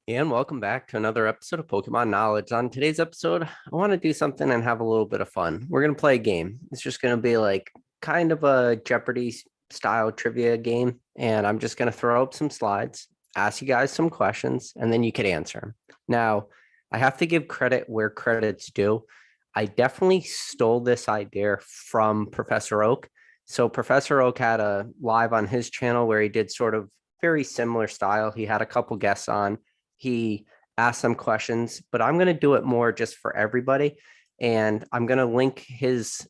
And welcome back to another episode of Pokemon Knowledge. On today's episode, I want to do something and have a little bit of fun. We're going to play a game. It's just going to be like kind of a Jeopardy style trivia game. And I'm just going to throw up some slides, ask you guys some questions, and then you could answer them. Now, I have to give credit where credit's due. I definitely stole this idea from Professor Oak. So, Professor Oak had a live on his channel where he did sort of very similar style. He had a couple guests on. He asked some questions, but I'm going to do it more just for everybody. And I'm going to link his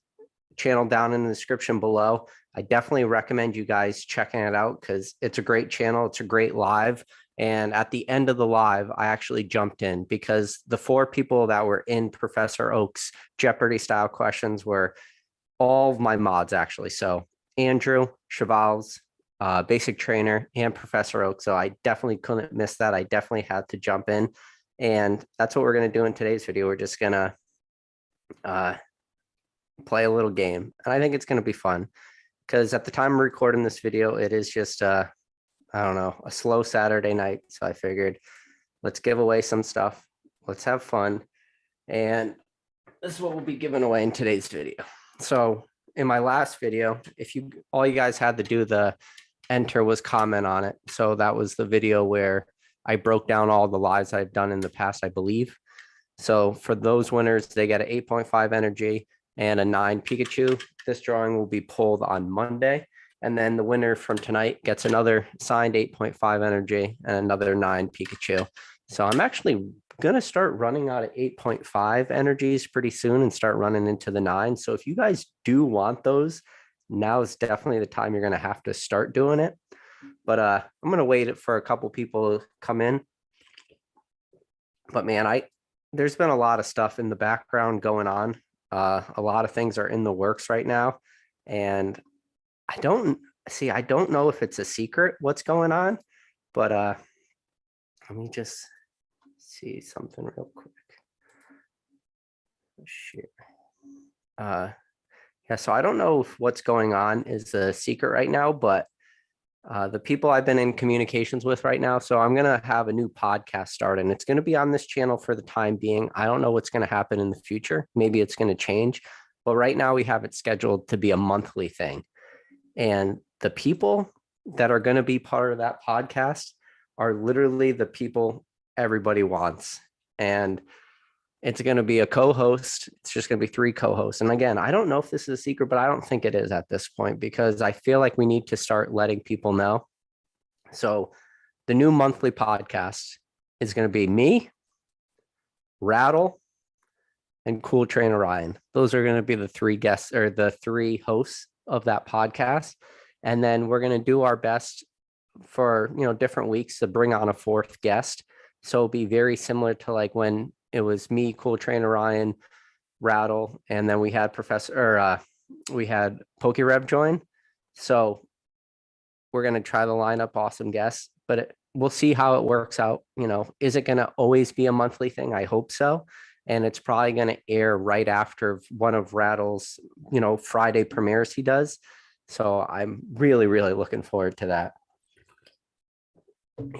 channel down in the description below. I definitely recommend you guys checking it out because it's a great channel. It's a great live. And at the end of the live, I actually jumped in because the four people that were in Professor Oak's Jeopardy style questions were all of my mods, actually. So Andrew, Chevals, basic trainer, and Professor Oak. So I definitely couldn't miss that. I definitely had to jump in. And that's what we're going to do in today's video. We're just going to play a little game. And I think it's going to be fun because at the time of recording this video, it is just, I don't know, a slow Saturday night. So I figured let's give away some stuff. Let's have fun. And this is what we'll be giving away in today's video. So in my last video, if you all you guys had to do the enter was comment on it. So that was the video where I broke down all the lives I've done in the past, I believe. So for those winners, they get an 8.5 energy and a 9 Pikachu. This drawing will be pulled on Monday. And then the winner from tonight gets another signed 8.5 energy and another 9 Pikachu. So I'm actually going to start running out of 8.5 energies pretty soon and start running into the 9. So if you guys do want those, now is definitely the time you're going to have to start doing it. But I'm going to wait for a couple people to come in. But man, there's been a lot of stuff in the background going on. A lot of things are in the works right now. And I don't know if it's a secret what's going on, but let me just see something real quick. Shit. Yeah, so I don't know if what's going on is a secret right now, but the people I've been in communications with right now. So I'm going to have a new podcast start and it's going to be on this channel for the time being. I don't know what's going to happen in the future. Maybe it's going to change, but right now we have it scheduled to be a monthly thing. And the people that are going to be part of that podcast are literally the people everybody wants. And it's going to be a co-host. It's just going to be 3 co-hosts. And again, I don't know if this is a secret, but I don't think it is at this point because I feel like we need to start letting people know. So the new monthly podcast is going to be me, Rattle, and Cool Trainer Ryan. Those are going to be the 3 guests or the 3 hosts of that podcast. And then we're going to do our best for, different weeks to bring on a 4th guest. So it'll be very similar to like when it was me, Cool Trainer Ryan, Rattle, and then we had we had PokeRev join. So we're going to try to line up awesome guests, but we'll see how it works out. Is it going to always be a monthly thing? I hope so. And it's probably going to air right after one of Rattle's, Friday premieres he does. So I'm really, really looking forward to that.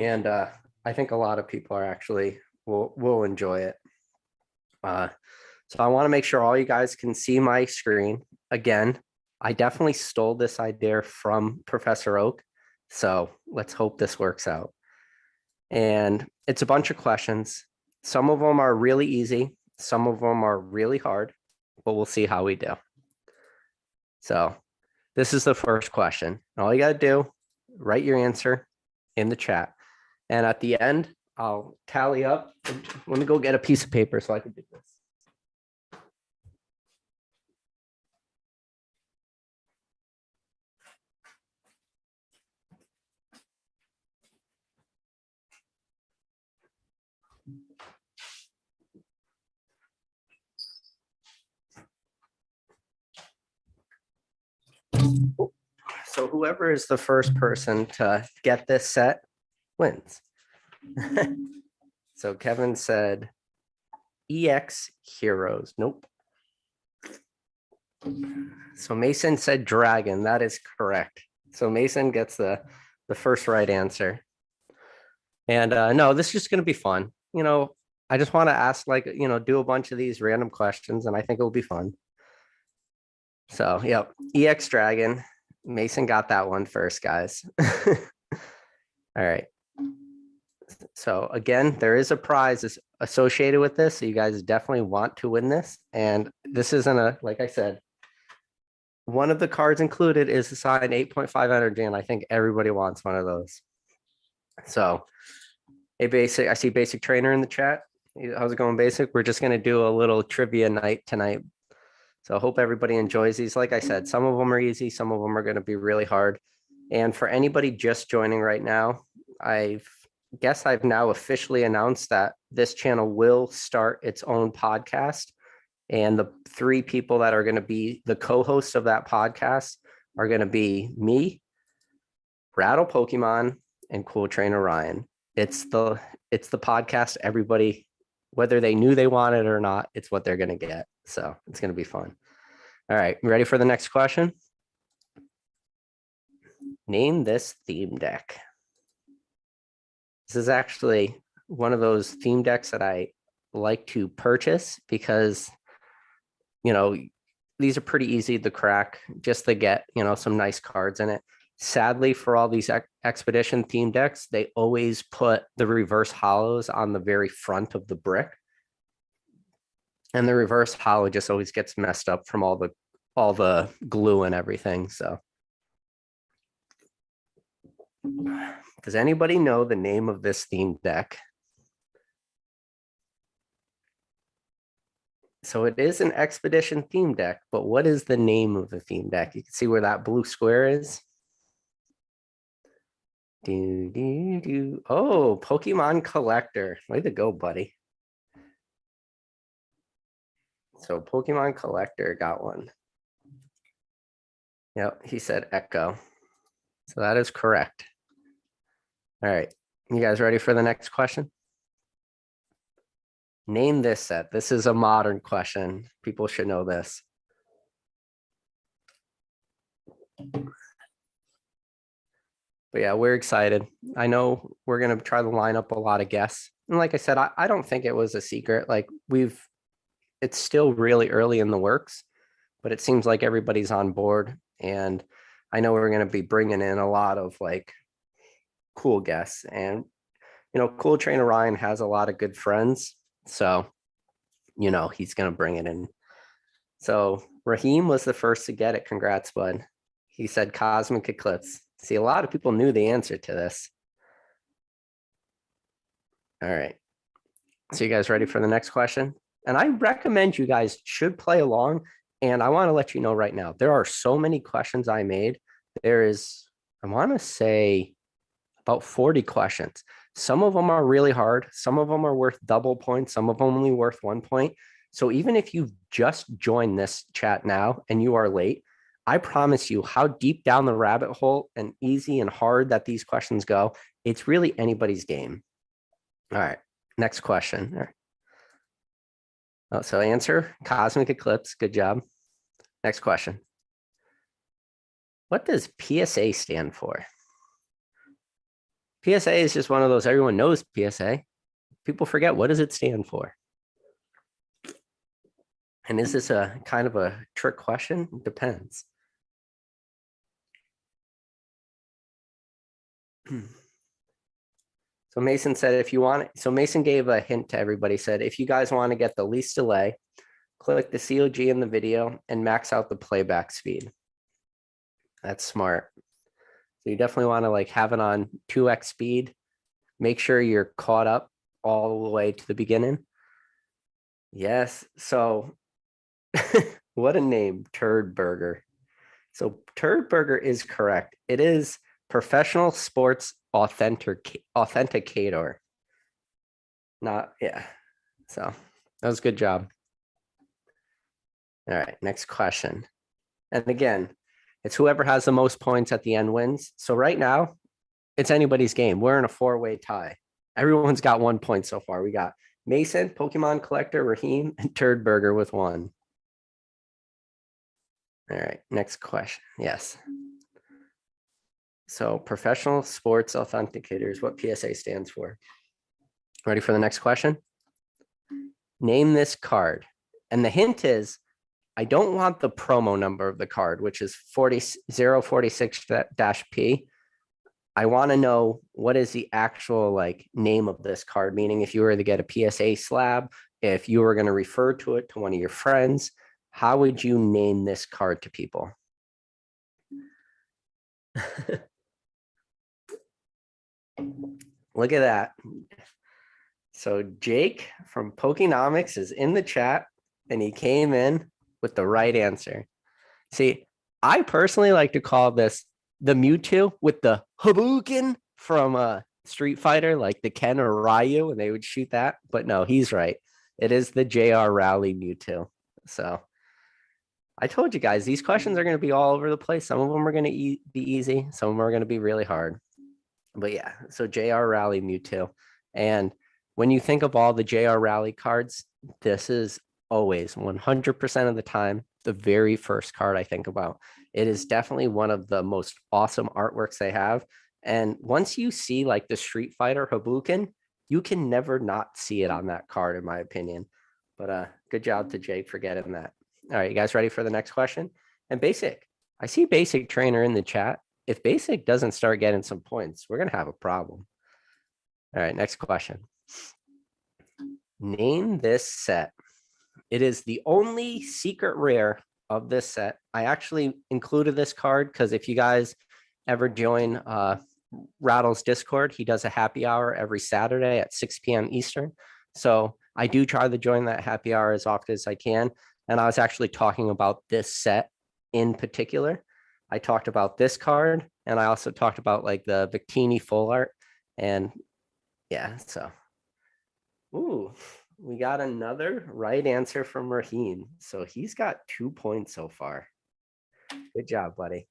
And I think a lot of people are actually will enjoy it. So I want to make sure all you guys can see my screen. Again, I definitely stole this idea from Professor Oak. So let's hope this works out. And it's a bunch of questions. Some of them are really easy. Some of them are really hard, but we'll see how we do. So this is the first question. All you got to do, write your answer in the chat. And at the end, I'll tally up. Let me go get a piece of paper so I can do this. So whoever is the first person to get this set wins. So Kevin said EX Heroes. Nope. So Mason said Dragon. That is correct. So Mason gets the first right answer. And no, this is just going to be fun. I just want to ask, like, do a bunch of these random questions, and I think it will be fun. So, yep, EX Dragon. Mason got that one first, guys. All right. So again, there is a prize associated with this. So you guys definitely want to win this. And this isn't like I said, one of the cards included is the signed 8.5 energy, and I think everybody wants one of those. So I see basic trainer in the chat. How's it going, basic? We're just gonna do a little trivia night tonight. So I hope everybody enjoys these. Like I said, some of them are easy, some of them are going to be really hard. And for anybody just joining right now, I've now officially announced that this channel will start its own podcast. And the three people that are going to be the co-hosts of that podcast are going to be me, Rattle Pokemon, and Cool Trainer Ryan. It's the podcast everybody, whether they knew they wanted it or not, it's what they're going to get. So it's going to be fun. All right, ready for the next question? Name this theme deck. This is actually one of those theme decks that I like to purchase because, these are pretty easy to crack just to get, some nice cards in it. Sadly, for all these expedition theme decks, they always put the reverse hollows on the very front of the brick. And the reverse hollow just always gets messed up from all the glue and everything. So does anybody know the name of this theme deck? So it is an expedition theme deck, but what is the name of the theme deck? You can see where that blue square is. Oh, Pokemon Collector. Way to go, buddy. So Pokemon Collector got one. Yep, he said Echo. So that is correct. All right, you guys ready for the next question? Name this set. This is a modern question. People should know this. But yeah, we're excited. I know we're going to try to line up a lot of guests. And like I said, I don't think it was a secret. Like it's still really early in the works, but it seems like everybody's on board. And I know we're going to be bringing in a lot of like cool guests. And, Cool Trainer Ryan has a lot of good friends. So, he's going to bring it in. So Raheem was the first to get it. Congrats, bud. He said Cosmic Eclipse. See, a lot of people knew the answer to this. All right. So you guys ready for the next question? And I recommend you guys should play along. And I want to let you know right now, there are so many questions I made. There is, I want to say about 40 questions. Some of them are really hard. Some of them are worth double points. Some of them only worth 1 point. So even if you've just joined this chat now and you are late, I promise you how deep down the rabbit hole and easy and hard that these questions go, it's really anybody's game. All right, next question. Oh, so answer, Cosmic Eclipse, good job. Next question. What does PSA stand for? PSA is just one of those, everyone knows PSA. People forget, what does it stand for? And is this a kind of a trick question? Depends. So Mason said, if you want it, so Mason gave a hint to everybody, said, if you guys want to get the least delay, click the COG in the video and max out the playback speed. That's smart. So you definitely want to like have it on 2x speed. Make sure you're caught up all the way to the beginning. Yes. So what a name, Turd Burger. So Turd Burger is correct. It is professional sports authenticator. Not, yeah. So that was a good job. All right, next question. And again, it's whoever has the most points at the end wins. So right now, it's anybody's game. We're in a 4-way tie. Everyone's got 1 point so far. We got Mason, Pokemon Collector, Raheem, and Turd Burger with 1. All right, next question. Yes. So professional sports authenticators, what PSA stands for. Ready for the next question? Name this card. And the hint is, I don't want the promo number of the card, which is 046-P. I want to know what is the actual like name of this card, meaning if you were to get a PSA slab, if you were going to refer to it to one of your friends, how would you name this card to people? Look at that. So Jake from Pokenomics is in the chat and he came in with the right answer. See, I personally like to call this the Mewtwo with the Hadouken from Street Fighter, like the Ken or Ryu, and they would shoot that. But no, he's right. It is the JR Rowley Mewtwo. So I told you guys, these questions are going to be all over the place. Some of them are going to be easy. Some of them are going to be really hard. But yeah, so JR Rowley Mewtwo. And when you think of all the JR Rowley cards, this is always 100% of the time the very first card I think about. It is definitely one of the most awesome artworks they have. And once you see like the Street Fighter Hadouken, you can never not see it on that card, in my opinion. But good job to Jake for getting that. All right, you guys ready for the next question? And Basic, I see Basic Trainer in the chat. If Basic doesn't start getting some points, we're going to have a problem. All right, next question. Name this set. It is the only secret rare of this set. I actually included this card because if you guys ever join Rattle's Discord, he does a happy hour every Saturday at 6 p.m. Eastern. So I do try to join that happy hour as often as I can. And I was actually talking about this set in particular. I talked about this card, and I also talked about like the Victini full art. And yeah, so. Ooh, we got another right answer from Raheem. So he's got 2 points so far. Good job, buddy.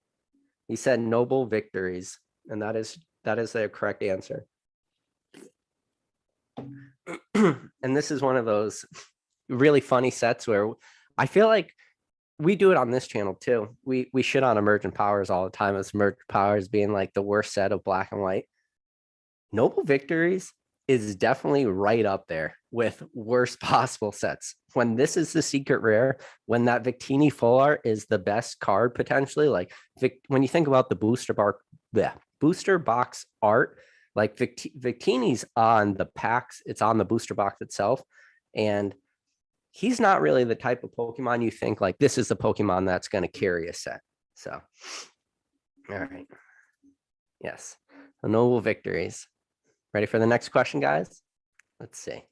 He said noble victories, and that is the correct answer. And this is one of those really funny sets where I feel like we do it on this channel too. We shit on Emergent Powers all the time as Emergent Powers being like the worst set of black and white. Noble Victories is definitely right up there with worst possible sets. When this is the secret rare, when that Victini full art is the best card potentially, like when you think about the booster box art, like Victini's on the packs, it's on the booster box itself, and he's not really the type of Pokemon you think like this is the Pokemon that's going to carry a set. So, all right, yes, the Noble Victories. Ready for the next question, guys? Let's see.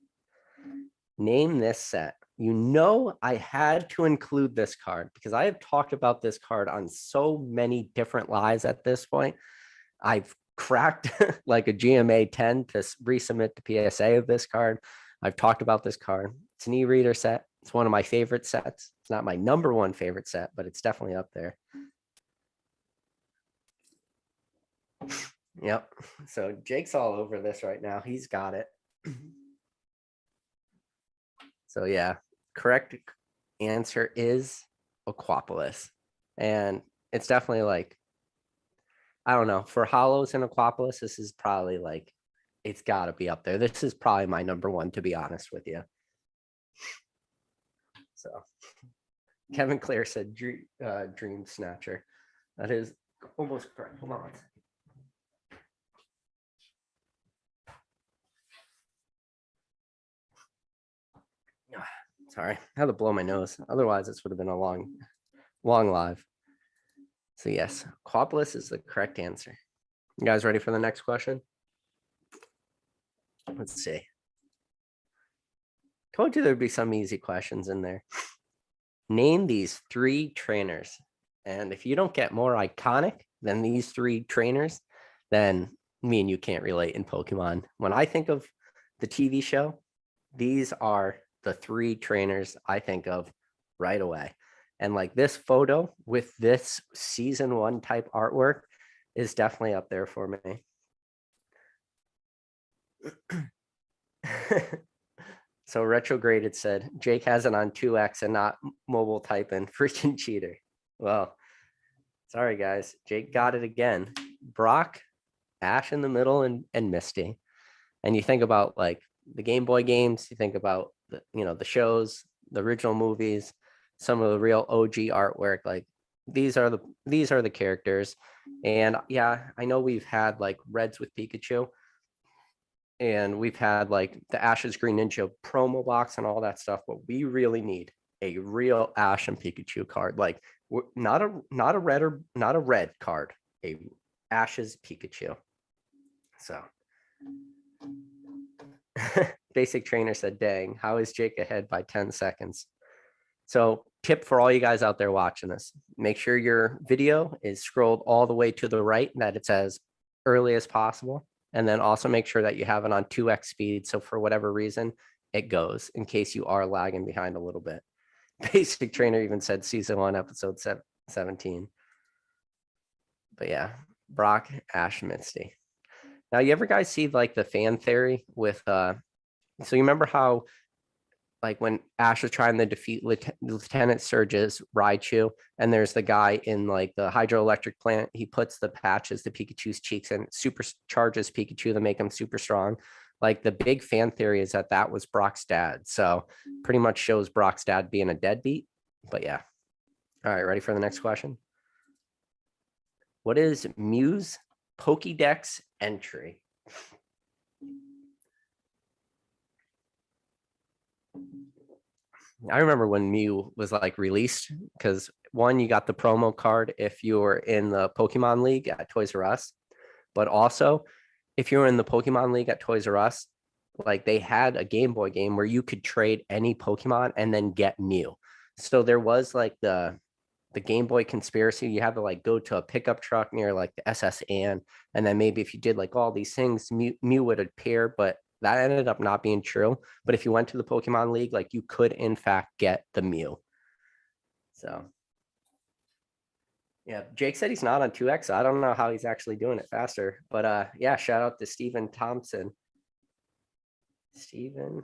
Name this set. You know, I had to include this card because I have talked about this card on so many different lives at this point. I've cracked like a GMA 10 to resubmit the PSA of this card. I've talked about this card. It's an e-reader set. It's one of my favorite sets. It's not my number one favorite set, but it's definitely up there. Yep. So Jake's all over this right now. He's got it. So yeah, correct answer is Aquapolis. And it's definitely like, I don't know, for Hollows and Aquapolis, this is probably like, it's got to be up there. This is probably my number one, to be honest with you. So Kevin Clare said Dream Snatcher. That is almost correct. Hold on. Sorry, I had to blow my nose. Otherwise, this would have been a long live. So yes, Aquapolis is the correct answer. You guys ready for the next question? Let's see. Told you there'd be some easy questions in there. Name these 3 trainers. And if you don't get more iconic than these 3 trainers, then me and you can't relate in Pokemon. When I think of the TV show, these are the 3 trainers I think of right away. And like this photo with this season 1 type artwork is definitely up there for me. So Retrograded said, Jake has it on 2X and not mobile typing. Freaking cheater. Well, sorry guys. Jake got it again. Brock, Ash in the middle, and Misty. And you think about like the Game Boy games, you think about the shows, the original movies, some of the real OG artwork. Like these are the characters. And yeah, I know we've had like Reds with Pikachu, and we've had like the Ash's Green Ninja promo box and all that stuff, but we really need a real Ash and Pikachu card. Like not a red card, a Ash's Pikachu. So Basic Trainer said, dang, how is Jake ahead by 10 seconds? So tip for all you guys out there watching this, make sure your video is scrolled all the way to the right, that it's as early as possible. And then also make sure that you have it on 2x speed. So for whatever reason, it goes in case you are lagging behind a little bit. Basic Trainer even said season 1, episode 17. But yeah, Brock, Ash, Misty. Now, you ever guys see like the fan theory with so you remember how like when Ash was trying to defeat Lieutenant Surge's Raichu, and there's the guy in like the hydroelectric plant, he puts the patches to Pikachu's cheeks and supercharges Pikachu to make him super strong. Like the big fan theory is that that was Brock's dad. So pretty much shows Brock's dad being a deadbeat. But yeah. All right, ready for the next question? What is Mew's Pokédex entry? I remember when Mew was like released, because one, you got the promo card if you were in the Pokemon League at Toys R Us, but also if you were in the Pokemon League at Toys R Us, like they had a Game Boy game where you could trade any Pokemon and then get Mew. So there was like the Game Boy conspiracy. You had to like go to a pickup truck near like the SS Anne, and then maybe if you did like all these things, Mew would appear, but that ended up not being true. But if you went to the Pokemon League, like you could in fact get the Mew. So yeah, Jake said he's not on 2X. So I don't know how he's actually doing it faster. But yeah, shout out to Stephen Thompson. Stephen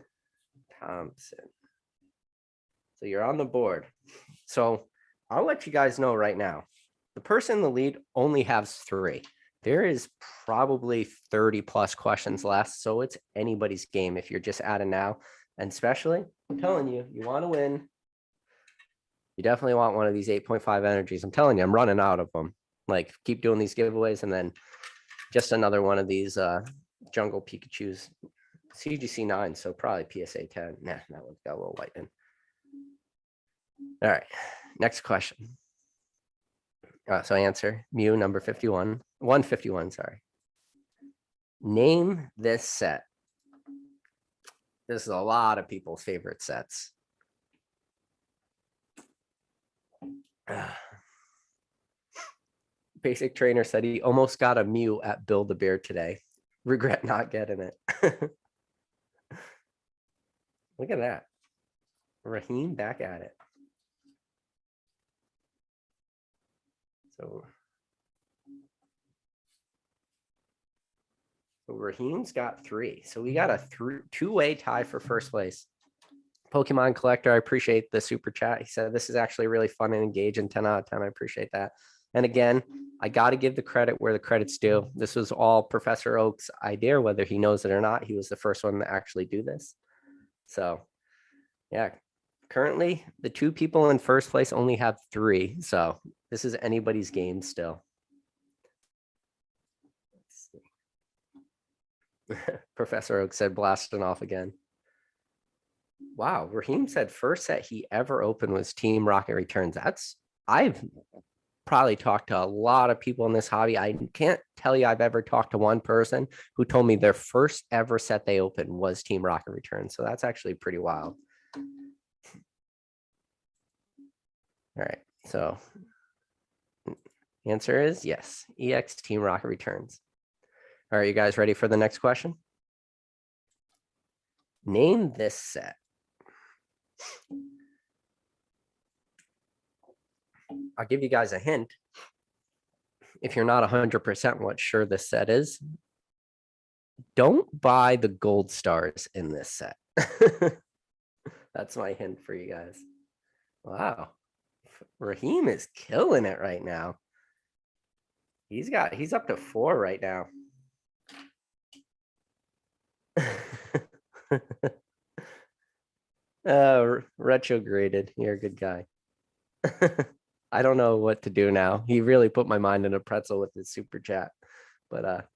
Thompson. So you're on the board. So I'll let you guys know right now. The person in the lead only has 3. There is probably 30 plus questions left. So it's anybody's game if you're just adding now. And especially, I'm telling you, you want to win. You definitely want one of these 8.5 energies. I'm telling you, I'm running out of them. Like, keep doing these giveaways, and then just another one of these Jungle Pikachus. CGC 9, so probably PSA 10. Nah, that one's got a little lightning. All right, next question. So answer, Mew number 51, 151, sorry. Name this set. This is a lot of people's favorite sets. Basic Trainer said he almost got a Mew at Build-A-Bear today. Regret not getting it. Look at that. Raheem back at it. So Raheem's got 3. So we got a two-way tie for first place. Pokemon Collector, I appreciate the super chat. He said, this is actually really fun and engaging. 10 out of 10. I appreciate that. And again, I got to give the credit where the credit's due. This was all Professor Oak's idea, whether he knows it or not. He was the first one to actually do this. So yeah, currently the 2 people in first place only have 3. So this is anybody's game still. Professor Oak said blasting off again. Wow, Raheem said first set he ever opened was Team Rocket Returns. I've probably talked to a lot of people in this hobby. I can't tell you I've ever talked to one person who told me their first ever set they opened was Team Rocket Returns. So that's actually pretty wild. All right, so answer is yes, EX Team Rocket Returns. All right, you guys ready for the next question? Name this set. I'll give you guys a hint. If you're not 100% what sure this set is, don't buy the gold stars in this set. That's my hint for you guys. Wow. Raheem is killing it right now. He's up to 4 right now. Retrograded. You're a good guy. I don't know what to do now. He really put my mind in a pretzel with his super chat. But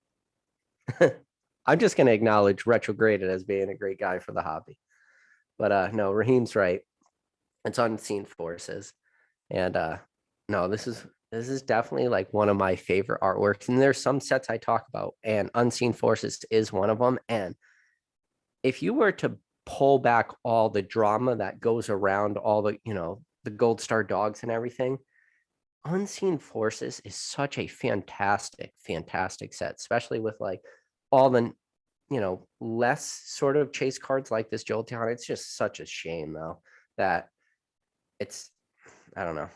I'm just gonna acknowledge retrograded as being a great guy for the hobby. But no, Raheem's right. It's Unseen Forces. And no, this is definitely like one of my favorite artworks. And there's some sets I talk about, and Unseen Forces is one of them. And if you were to pull back all the drama that goes around all the, the Gold Star dogs and everything, Unseen Forces is such a fantastic, fantastic set, especially with like all the, less sort of chase cards like this Jolteon. It's just such a shame though that it's, I don't know,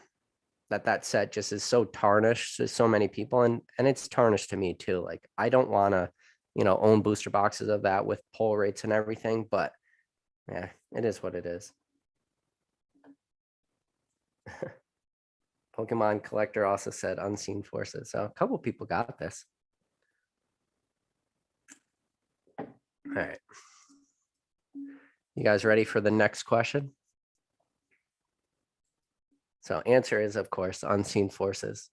that set just is so tarnished to so many people, and it's tarnished to me too. Like I don't want to, own booster boxes of that with pull rates and everything, but yeah, it is what it is. Pokemon collector also said Unseen Forces, so a couple people got this. All right, you guys ready for the next question? So answer is, of course, Unseen Forces.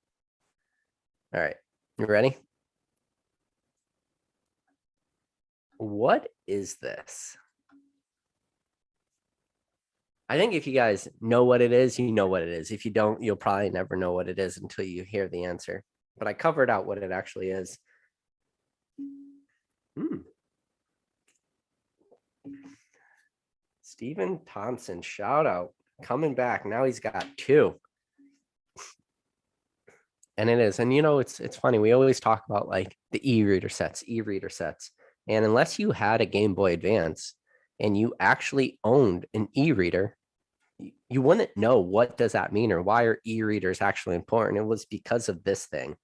All right, you ready? What is this? I think if you guys know what it is, you know what it is. If you don't, you'll probably never know what it is until you hear the answer. But I covered out what it actually is. Stephen Thompson, shout out. Coming back. Now he's got 2. And it is. And it's funny. We always talk about like the e-reader sets. And unless you had a Game Boy Advance and you actually owned an e-reader, you wouldn't know what does that mean or why are e-readers actually important. It was because of this thing.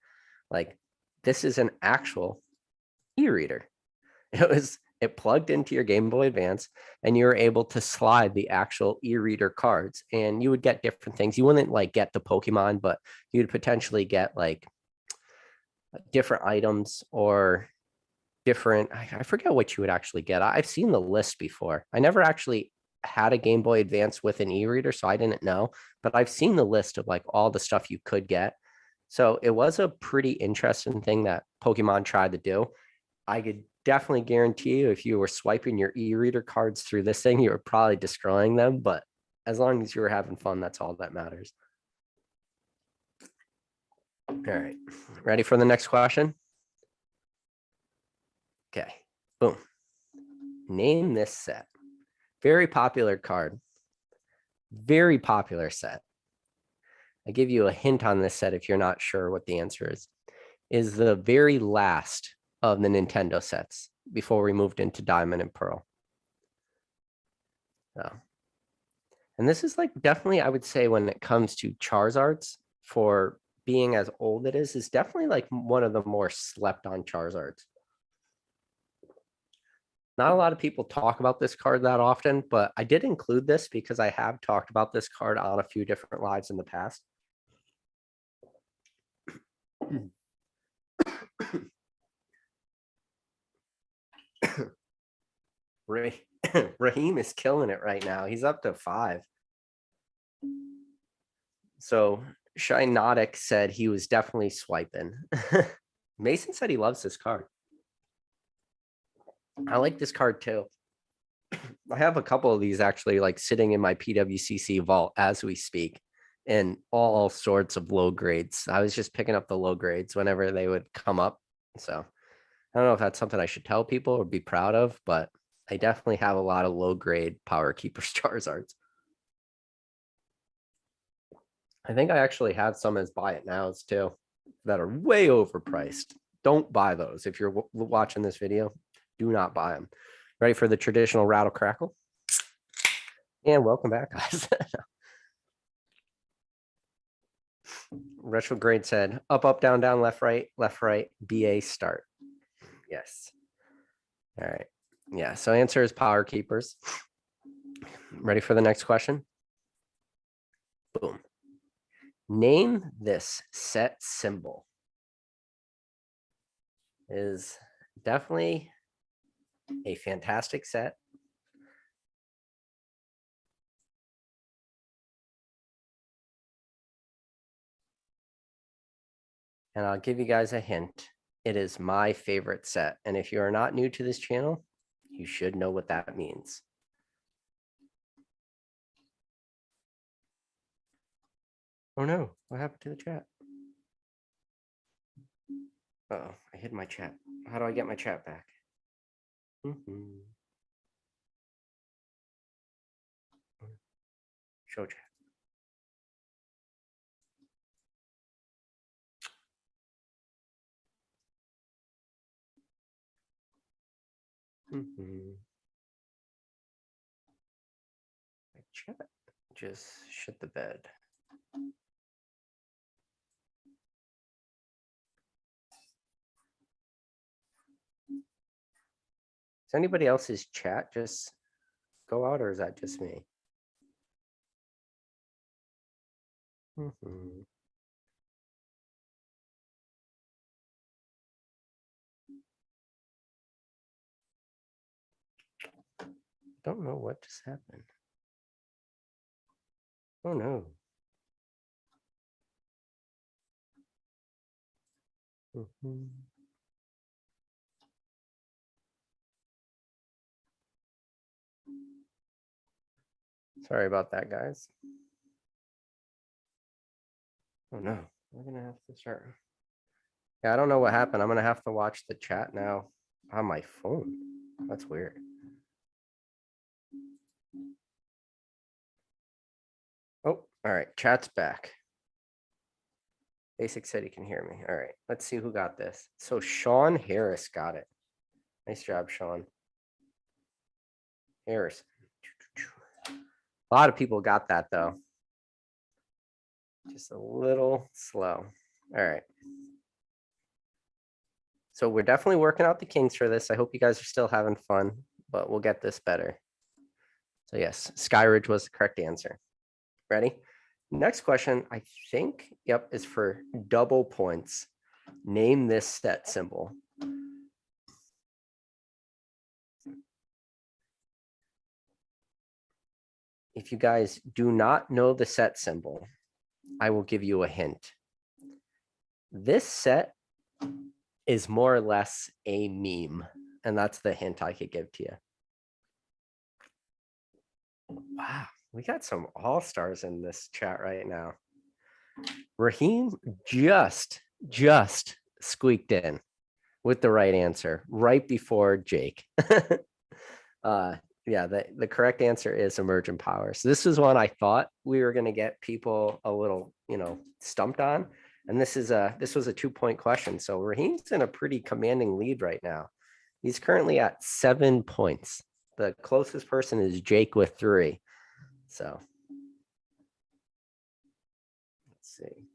Like this is an actual e-reader. It plugged into your Game Boy Advance, and you were able to slide the actual e-reader cards, and you would get different things. You wouldn't like get the Pokemon, but you'd potentially get like different items or different. I forget what you would actually get. I've seen the list before. I never actually had a Game Boy Advance with an e-reader, so I didn't know, but I've seen the list of like all the stuff you could get. So it was a pretty interesting thing that Pokemon tried to do. I could definitely guarantee you if you were swiping your e-reader cards through this thing, you were probably destroying them. But as long as you were having fun, that's all that matters. All right. Ready for the next question? Okay. Boom. Name this set. Very popular card. Very popular set. I give you a hint on this set if you're not sure what the answer is the very last of the Nintendo sets before we moved into Diamond and Pearl. So, and this is like definitely, I would say, when it comes to Charizards, for being as old it is definitely like one of the more slept on Charizards. Not a lot of people talk about this card that often, but I did include this because I have talked about this card on a few different lives in the past. Raheem is killing it right now. He's up to 5. So Shinotic said he was definitely swiping. Mason said he loves this card. I like this card too. I have a couple of these actually like sitting in my PWCC vault as we speak in all sorts of low grades. I was just picking up the low grades whenever they would come up. So I don't know if that's something I should tell people or be proud of, but I definitely have a lot of low grade Power Keeper Charizards. I think I actually have some as buy it nows too that are way overpriced. Don't buy those. If you're watching this video, do not buy them. Ready for the traditional rattle crackle? And welcome back, guys. Retrograde said up, up, down, down, left, right, BA start. Yes. All right. Yeah. So answer is Power Keepers. Ready for the next question? Boom. Name this set symbol. is definitely a fantastic set. And I'll give you guys a hint. It is my favorite set. And if you are not new to this channel, you should know what that means. Oh no, what happened to the chat? Uh-oh, I hid my chat. How do I get my chat back? Show chat. My chat just shit the bed. Is anybody else's chat just go out, or is that just me? Don't know what just happened. Oh no. Sorry about that, guys. Oh no, we're gonna have to start. Yeah, I don't know what happened. I'm gonna have to watch the chat now on my phone. That's weird. Oh, all right. Chat's back. Basic said he can hear me. All right, let's see who got this. So Sean Harris got it. Nice job, Sean Harris. A lot of people got that though. Just a little slow. All right. So we're definitely working out the kinks for this. I hope you guys are still having fun, but we'll get this better. So yes, Skyridge was the correct answer. Ready? Next question, I think, yep, is for double points. Name this set symbol. If you guys do not know the set symbol, I will give you a hint. This set is more or less a meme, and that's the hint I could give to you. Wow, we got some all-stars in this chat right now. Raheem just squeaked in with the right answer right before Jake. Yeah, the correct answer is emergent powers. This is one I thought we were going to get people a little, stumped on. And this was a 2-point question. So Raheem's in a pretty commanding lead right now. He's currently at 7 points. The closest person is Jake with 3. So let's see.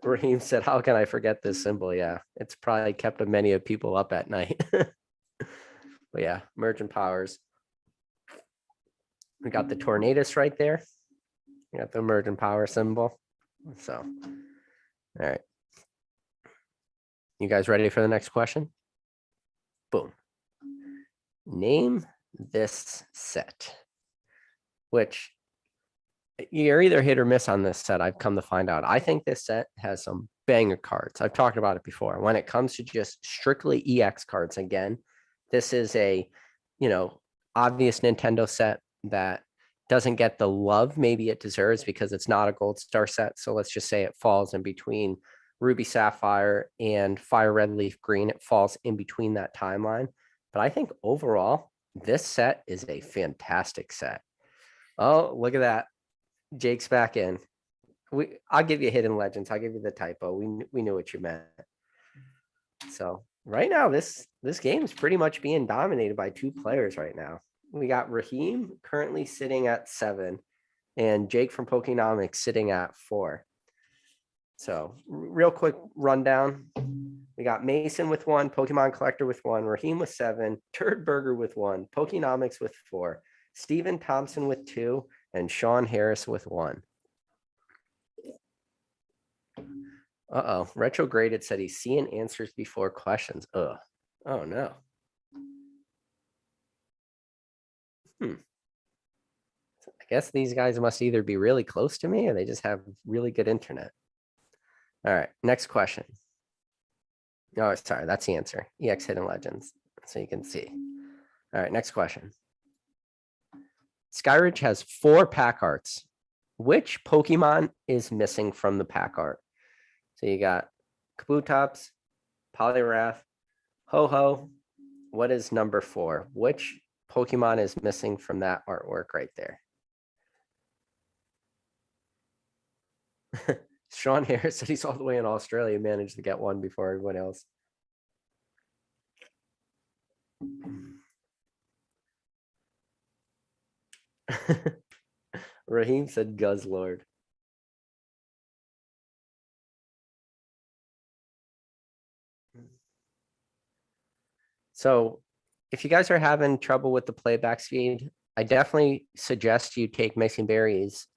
Raheem said, how can I forget this symbol? Yeah, it's probably kept many of people up at night. But yeah, emergent powers. We got the tornadoes right there. We got the emergent power symbol. So, all right. You guys ready for the next question? Boom. Name this set, which you're either hit or miss on this set. I've come to find out. I think this set has some banger cards. I've talked about it before. When it comes to just strictly EX cards, again, this is a, obvious Nintendo set that doesn't get the love maybe it deserves because it's not a gold star set. So let's just say it falls in between Ruby Sapphire and Fire Red Leaf Green. It falls in between that timeline. But I think overall, this set is a fantastic set. Oh, look at that. Jake's back in. I'll give you Hidden Legends. I'll give you the typo. We knew what you meant. So right now, this game is pretty much being dominated by 2 players right now. We got Raheem currently sitting at 7 and Jake from Pokenomics sitting at 4. So real quick rundown. We got Mason with 1, Pokemon Collector with 1, Raheem with 7, Turd Burger with 1, Pokenomics with 4, Steven Thompson with 2, and Sean Harris with 1. Uh-oh. Retrograded said he's seeing answers before questions. Ugh. Oh no. I guess these guys must either be really close to me or they just have really good internet. All right, next question. Oh, sorry, that's the answer. EX Hidden Legends, so you can see. All right, next question. Skyridge has 4 pack arts. Which Pokemon is missing from the pack art? So you got Kabutops, Poliwrath, Ho-Ho. What is number 4? Which Pokemon is missing from that artwork right there? Sean Harris said he's all the way in Australia, managed to get one before everyone else. Raheem said Guzzlord. So if you guys are having trouble with the playback speed, I definitely suggest you take Mixing Berry's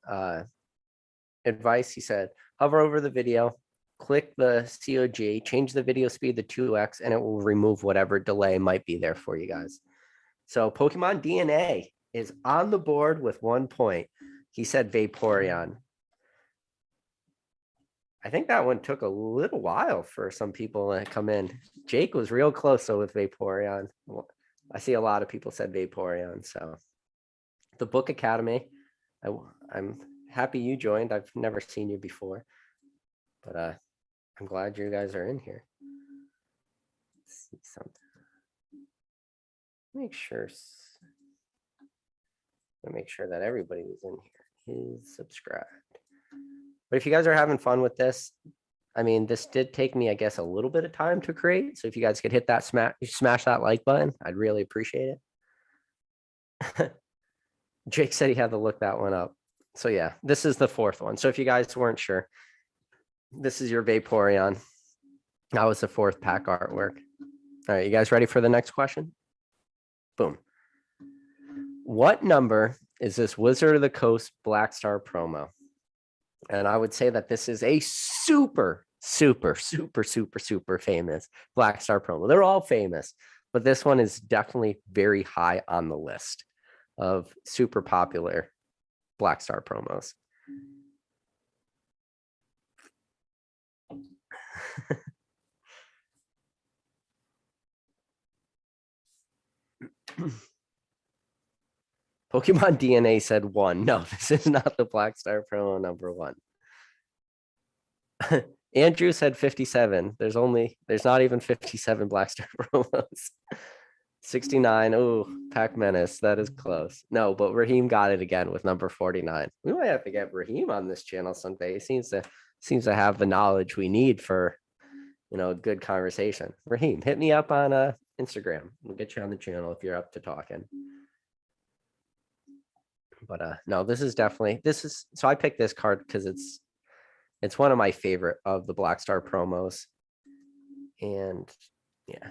advice. He said, hover over the video, click the COG, change the video speed to 2x, and it will remove whatever delay might be there for you guys. So Pokemon DNA is on the board with 1 point. He said Vaporeon. I think that one took a little while for some people to come in. Jake was real close though with Vaporeon. I see a lot of people said Vaporeon. So the Book Academy, I'm happy you joined. I've never seen you before, but I'm glad you guys are in here. Let's see something. Make sure that everybody who's in here is subscribed. But if you guys are having fun with this, I mean, this did take me, I guess, a little bit of time to create. So if you guys could hit that smash that like button, I'd really appreciate it. Jake said he had to look that one up. So yeah, this is the 4th one. So if you guys weren't sure, this is your Vaporeon. That was the 4th pack artwork. All right, you guys ready for the next question? Boom. What number is this Wizard of the Coast Black Star promo? And I would say that this is a super famous Black Star promo. They're all famous, but this one is definitely very high on the list of super popular Black Star promos. Pokemon DNA said 1. No, this is not the Black Star promo number 1. Andrew said 57. There's not even 57 Black Star promos. 69. Oh, Pac Menace. That is close. No, but Raheem got it again with number 49. We might have to get Raheem on this channel someday. He seems to have the knowledge we need for, a good conversation. Raheem, hit me up on Instagram. We'll get you on the channel if you're up to talking. But no, so I picked this card because it's one of my favorite of the Black Star promos. And yeah.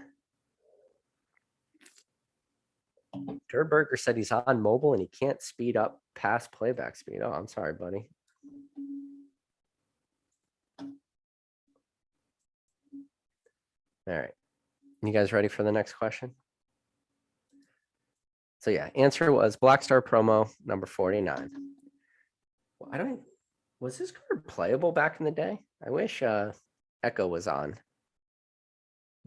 Durburger said he's on mobile and he can't speed up past playback speed. Oh, I'm sorry, buddy. All right. You guys ready for the next question? So yeah, answer was Black Star promo number 49. Was this card playable back in the day? I wish Echo was on.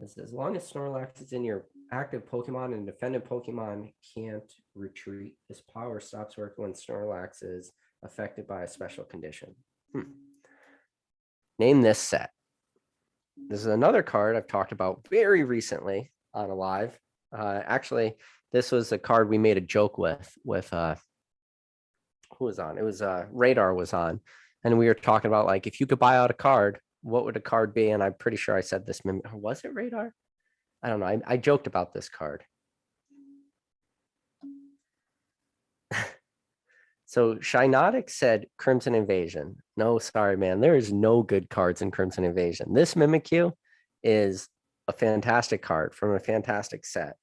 As long as Snorlax is in your active Pokemon and defendant Pokemon can't retreat, this power stops working when Snorlax is affected by a special condition. Name this set. This is another card I've talked about very recently on a live. Actually, this was a card we made a joke with who was on? It was Radar was on. And we were talking about like, if you could buy out a card, what would a card be? And I'm pretty sure I said this. Was it Radar? I don't know. I joked about this card. So Shinotic said Crimson Invasion. No, sorry, man. There is no good cards in Crimson Invasion. This Mimikyu is a fantastic card from a fantastic set.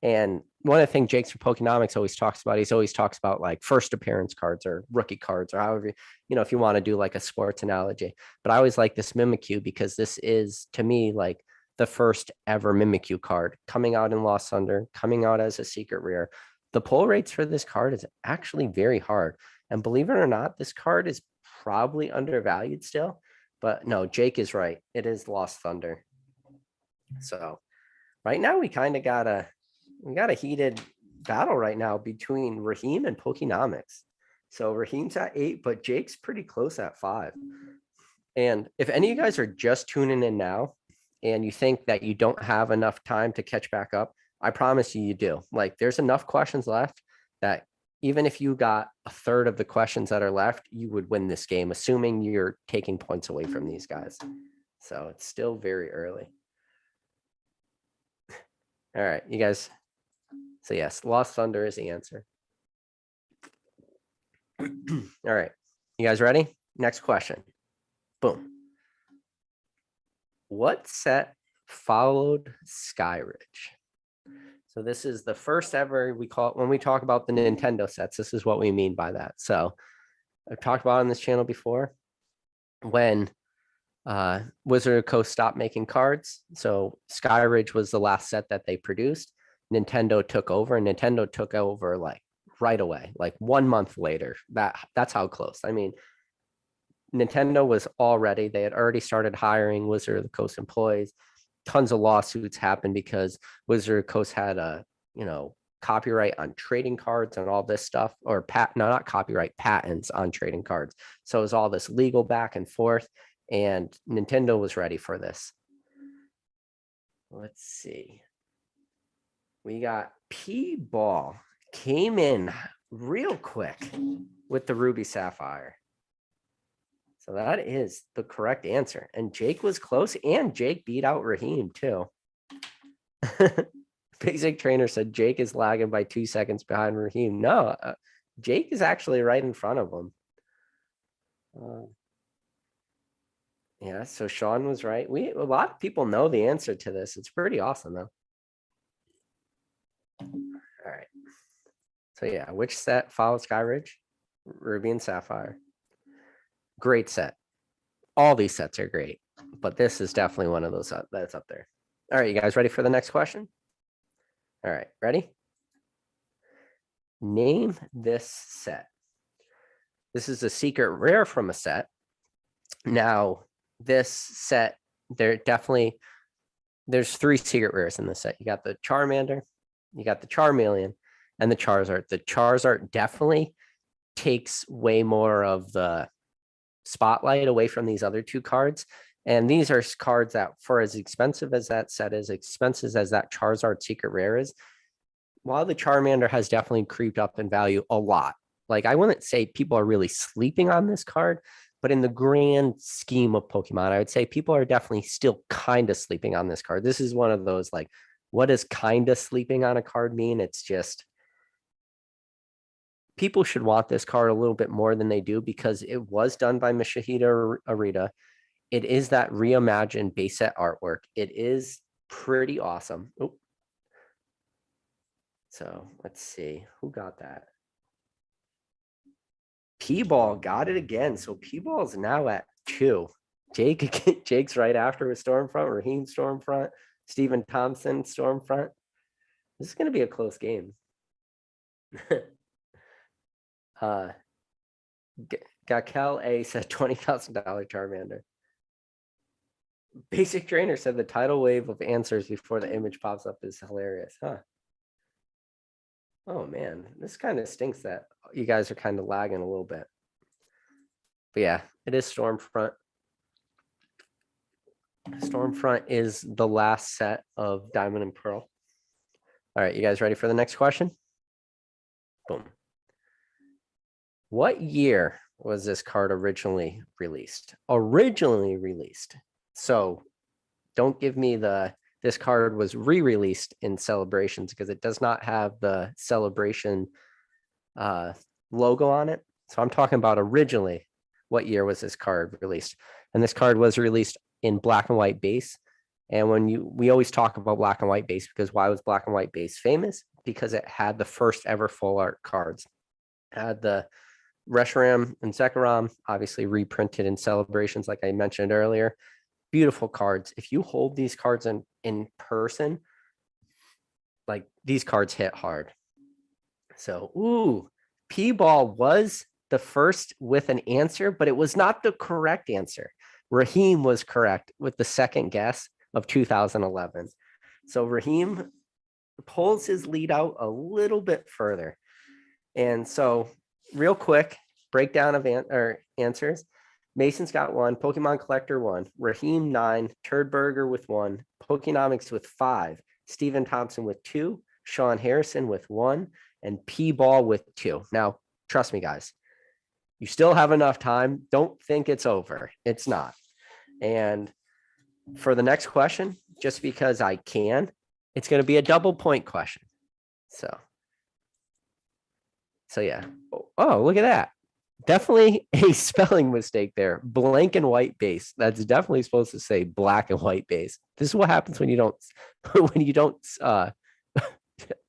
And one of the things Jake's for Pokenomics always talks about, he's always talks about like first appearance cards or rookie cards or however, if you want to do like a sports analogy. But I always like this Mimikyu because this is to me like the first ever Mimikyu card coming out in Lost Thunder, coming out as a secret rare. The pull rates for this card is actually very hard. And believe it or not, this card is probably undervalued still. But no, Jake is right. It is Lost Thunder. So right now we kind of got a heated battle right now between Raheem and Pokenomics. So Raheem's at 8, but Jake's pretty close at 5. And if any of you guys are just tuning in now and you think that you don't have enough time to catch back up, I promise you do. Like there's enough questions left that even if you got a third of the questions that are left, you would win this game, assuming you're taking points away from these guys. So it's still very early. All right, you guys. So yes, Lost Thunder is the answer. All right, you guys ready? Next question. Boom. What set followed Skyridge? So this is the first ever, we call it, when we talk about the Nintendo sets, this is what we mean by that. So I've talked about on this channel before when Wizard of the Coast stopped making cards. So Skyridge was the last set that they produced. Nintendo took over, and Nintendo took over like right away, like 1 month later. That's how close. I mean, Nintendo was already, they had already started hiring Wizard of the Coast employees. Tons of lawsuits happened because Wizard of the Coast had a, copyright on trading cards and all this stuff, or not copyright, patents on trading cards. So it was all this legal back and forth, and Nintendo was ready for this. Let's see. We got P-Ball came in real quick with the Ruby Sapphire. So that is the correct answer. And Jake was close, and Jake beat out Raheem too. Basic Trainer said Jake is lagging by 2 seconds behind Raheem. No, Jake is actually right in front of him. Yeah, so Sean was right. A lot of people know the answer to this. It's pretty awesome though. All right. So yeah, which set followed Skyridge? Ruby and Sapphire. Great set. All these sets are great, but this is definitely one of those that's up there. All right, you guys ready for the next question? All right, ready? Name this set. This is a secret rare from a set. Now, this set, there's 3 secret rares in this set. You got the Charmander, you got the Charmeleon, and the Charizard. The Charizard definitely takes way more of the spotlight away from these other 2 cards. And these are cards that, for as expensive as that set is, expensive as that Charizard secret rare is, while the Charmander has definitely creeped up in value a lot. Like, I wouldn't say people are really sleeping on this card, but in the grand scheme of Pokemon, I would say people are definitely still kind of sleeping on this card. This is one of those, like, what does kind of sleeping on a card mean? It's just, people should want this card a little bit more than they do because it was done by Masahiro Arita. It is that reimagined base set artwork. It is pretty awesome. Oh. So let's see who got that. P-Ball got it again. So P-Ball is now at 2. Jake's right after with Stormfront, Raheem Stormfront, Stephen Thompson Stormfront. This is going to be a close game. Gakel A said $20,000 Charmander. Basic Trainer said the tidal wave of answers before the image pops up is hilarious, huh? Oh man, this kind of stinks that you guys are kind of lagging a little bit. But yeah, it is Stormfront. Stormfront is the last set of Diamond and Pearl. All right, you guys ready for the next question? Boom. What year was this card originally released? So don't give me this card was re-released in Celebrations because it does not have the Celebration logo on it. So I'm talking about originally, what year was this card released? And this card was released in black and white base. And we always talk about black and white base, because why was black and white base famous? Because it had the first ever full art cards. It had the Reshiram and Zekrom, obviously reprinted in celebrations, like I mentioned earlier. Beautiful cards. If you hold these cards in person, like these cards hit hard. So, ooh, P-Ball was the first with an answer, but it was not the correct answer. Raheem was correct with the second guess of 2011. So Raheem pulls his lead out a little bit further. And so, real quick breakdown of answers. Mason's got 1, Pokemon Collector 1, Raheem 9, Turdberger with 1, Pokenomics with 5, Stephen Thompson with 2, Sean Harrison with 1, and P-Ball with 2. Now, trust me, guys, you still have enough time. Don't think it's over. It's not. And for the next question, just because I can, it's going to be a double point question. So yeah. Oh, look at that. Definitely a spelling mistake there. Blank and white base. That's definitely supposed to say black and white base. This is what happens when you don't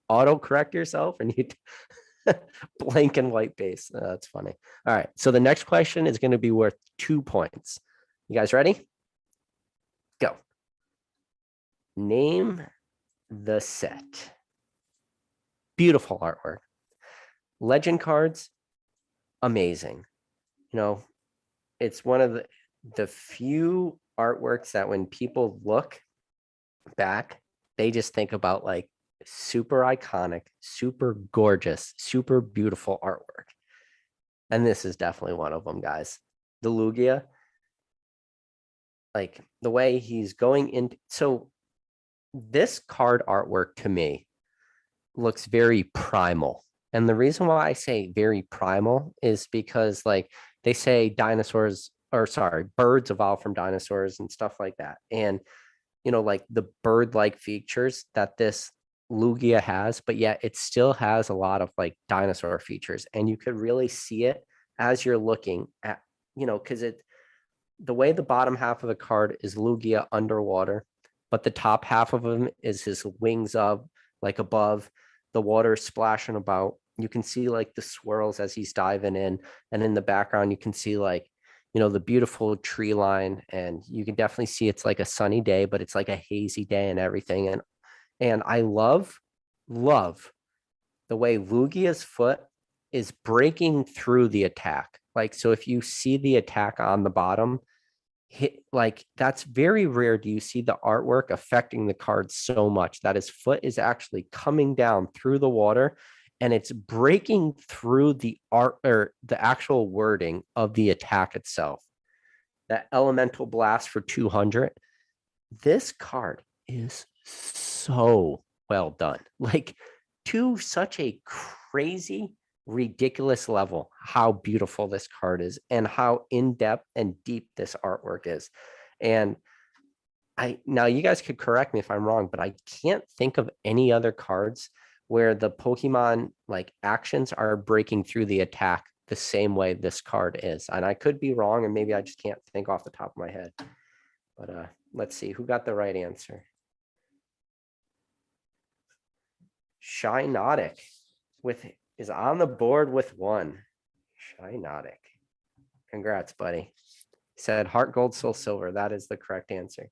auto correct yourself and you blank and white base. That's funny. All right. So the next question is going to be worth 2 points. You guys ready? Go. Name the set. Beautiful artwork. Legend cards, amazing. You know, it's one of the few artworks that when people look back, they just think about like super iconic, super gorgeous, super beautiful artwork. And this is definitely one of them, guys. The Lugia, like the way he's going in. So this card artwork to me looks very primal. And the reason why I say very primal is because like they say birds evolved from dinosaurs and stuff like that. And, you know, like the bird-like features that this Lugia has, but yet it still has a lot of like dinosaur features. And you could really see it as you're looking at, you know, because the way the bottom half of the card is Lugia underwater, but the top half of him is his wings up, like above. The water is splashing about. You can see like the swirls as he's diving in. And in the background, you can see like, you know, the beautiful tree line. And you can definitely see it's like a sunny day, but it's like a hazy day and everything. And I love the way Lugia's foot is breaking through the attack. Like, so if you see the attack on the bottom, like that's very rare. Do you see the artwork affecting the card so much that his foot is actually coming down through the water and it's breaking through the art or the actual wording of the attack itself? That elemental blast for 200. This card is so well done, like to such a crazy ridiculous level how beautiful this card is and how in-depth and deep this artwork is. And now you guys could correct me if I'm wrong, but I can't think of any other cards where the Pokemon like actions are breaking through the attack the same way this card is. And I could be wrong, and maybe I just can't think off the top of my head. But let's see who got the right answer. Shynotic is on the board with 1. Shynotic. Congrats, buddy. He said Heart Gold, Soul Silver. That is the correct answer.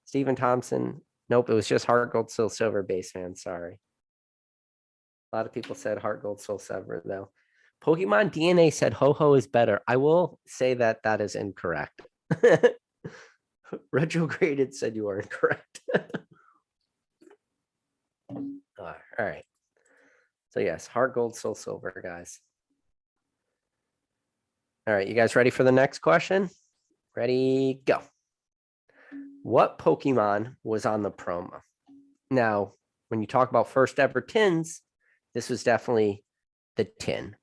Stephen Thompson. Nope, it was just Heart Gold, Soul Silver base, man. Sorry. A lot of people said Heart Gold, Soul Silver, though. Pokemon DNA said Ho-Ho is better. I will say that that is incorrect. Retrograded said you are incorrect. All right. So yes, Heart Gold, Soul Silver, guys. All right, you guys ready for the next question? Ready, go. What Pokemon was on the promo? Now, when you talk about first ever tins, this was definitely the tin.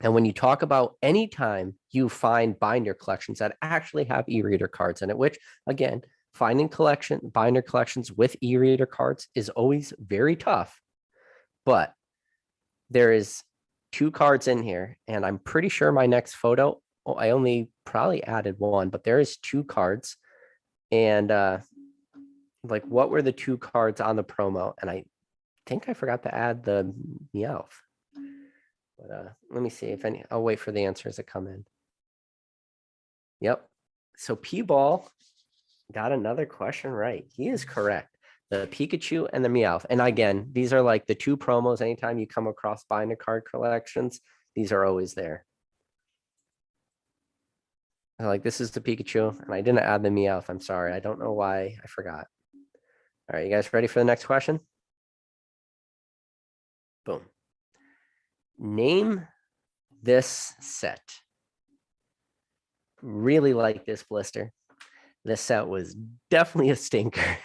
And when you talk about any time you find binder collections that actually have e-reader cards in it, which again, finding binder collections with e-reader cards is always very tough. But there is 2 cards in here, and I'm pretty sure my next photo, I only probably added 1, but there is 2 cards. And Like, what were the two cards on the promo? And I think I forgot to add the Meowth. But let me see if any. I'll wait for the answers to come in. Yep. So P-Ball got another question right. He is correct. The Pikachu and the Meowth. And again, these are like the two promos. Anytime you come across binder card collections, these are always there. Like, this is the Pikachu, and I didn't add the Meowth. I'm sorry. I don't know why I forgot. All right, you guys ready for the next question? Boom. Name this set. Really like this blister. This set was definitely a stinker.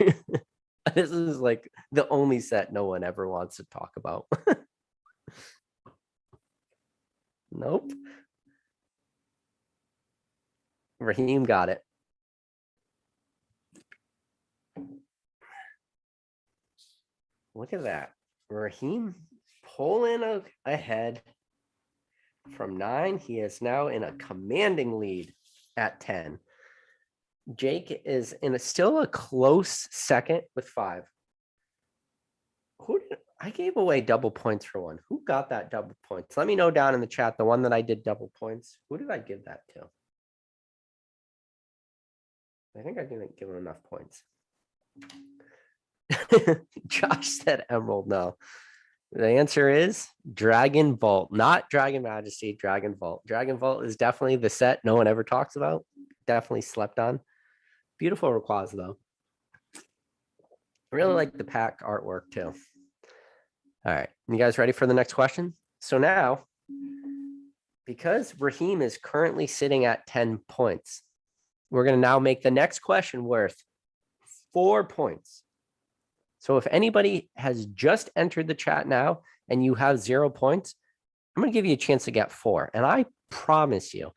This is like the only set no one ever wants to talk about. Nope. Raheem got it. Look at that. Raheem pulling ahead from 9. He is now in a commanding lead at 10. Jake is in still a close second with 5. I gave away double points for one. Who got that double points? Let me know down in the chat, the one that I did double points. Who did I give that to? I think I didn't give him enough points. Josh said Emerald. No. The answer is Dragon Vault, not Dragon Majesty, Dragon Vault. Dragon Vault is definitely the set no one ever talks about. Definitely slept on. Beautiful Rayquaza, though. I really like the pack artwork, too. All right. You guys ready for the next question? So now, because Raheem is currently sitting at 10 points, we're going to now make the next question worth 4 points. So if anybody has just entered the chat now and you have 0 points, I'm going to give you a chance to get 4. And I promise you,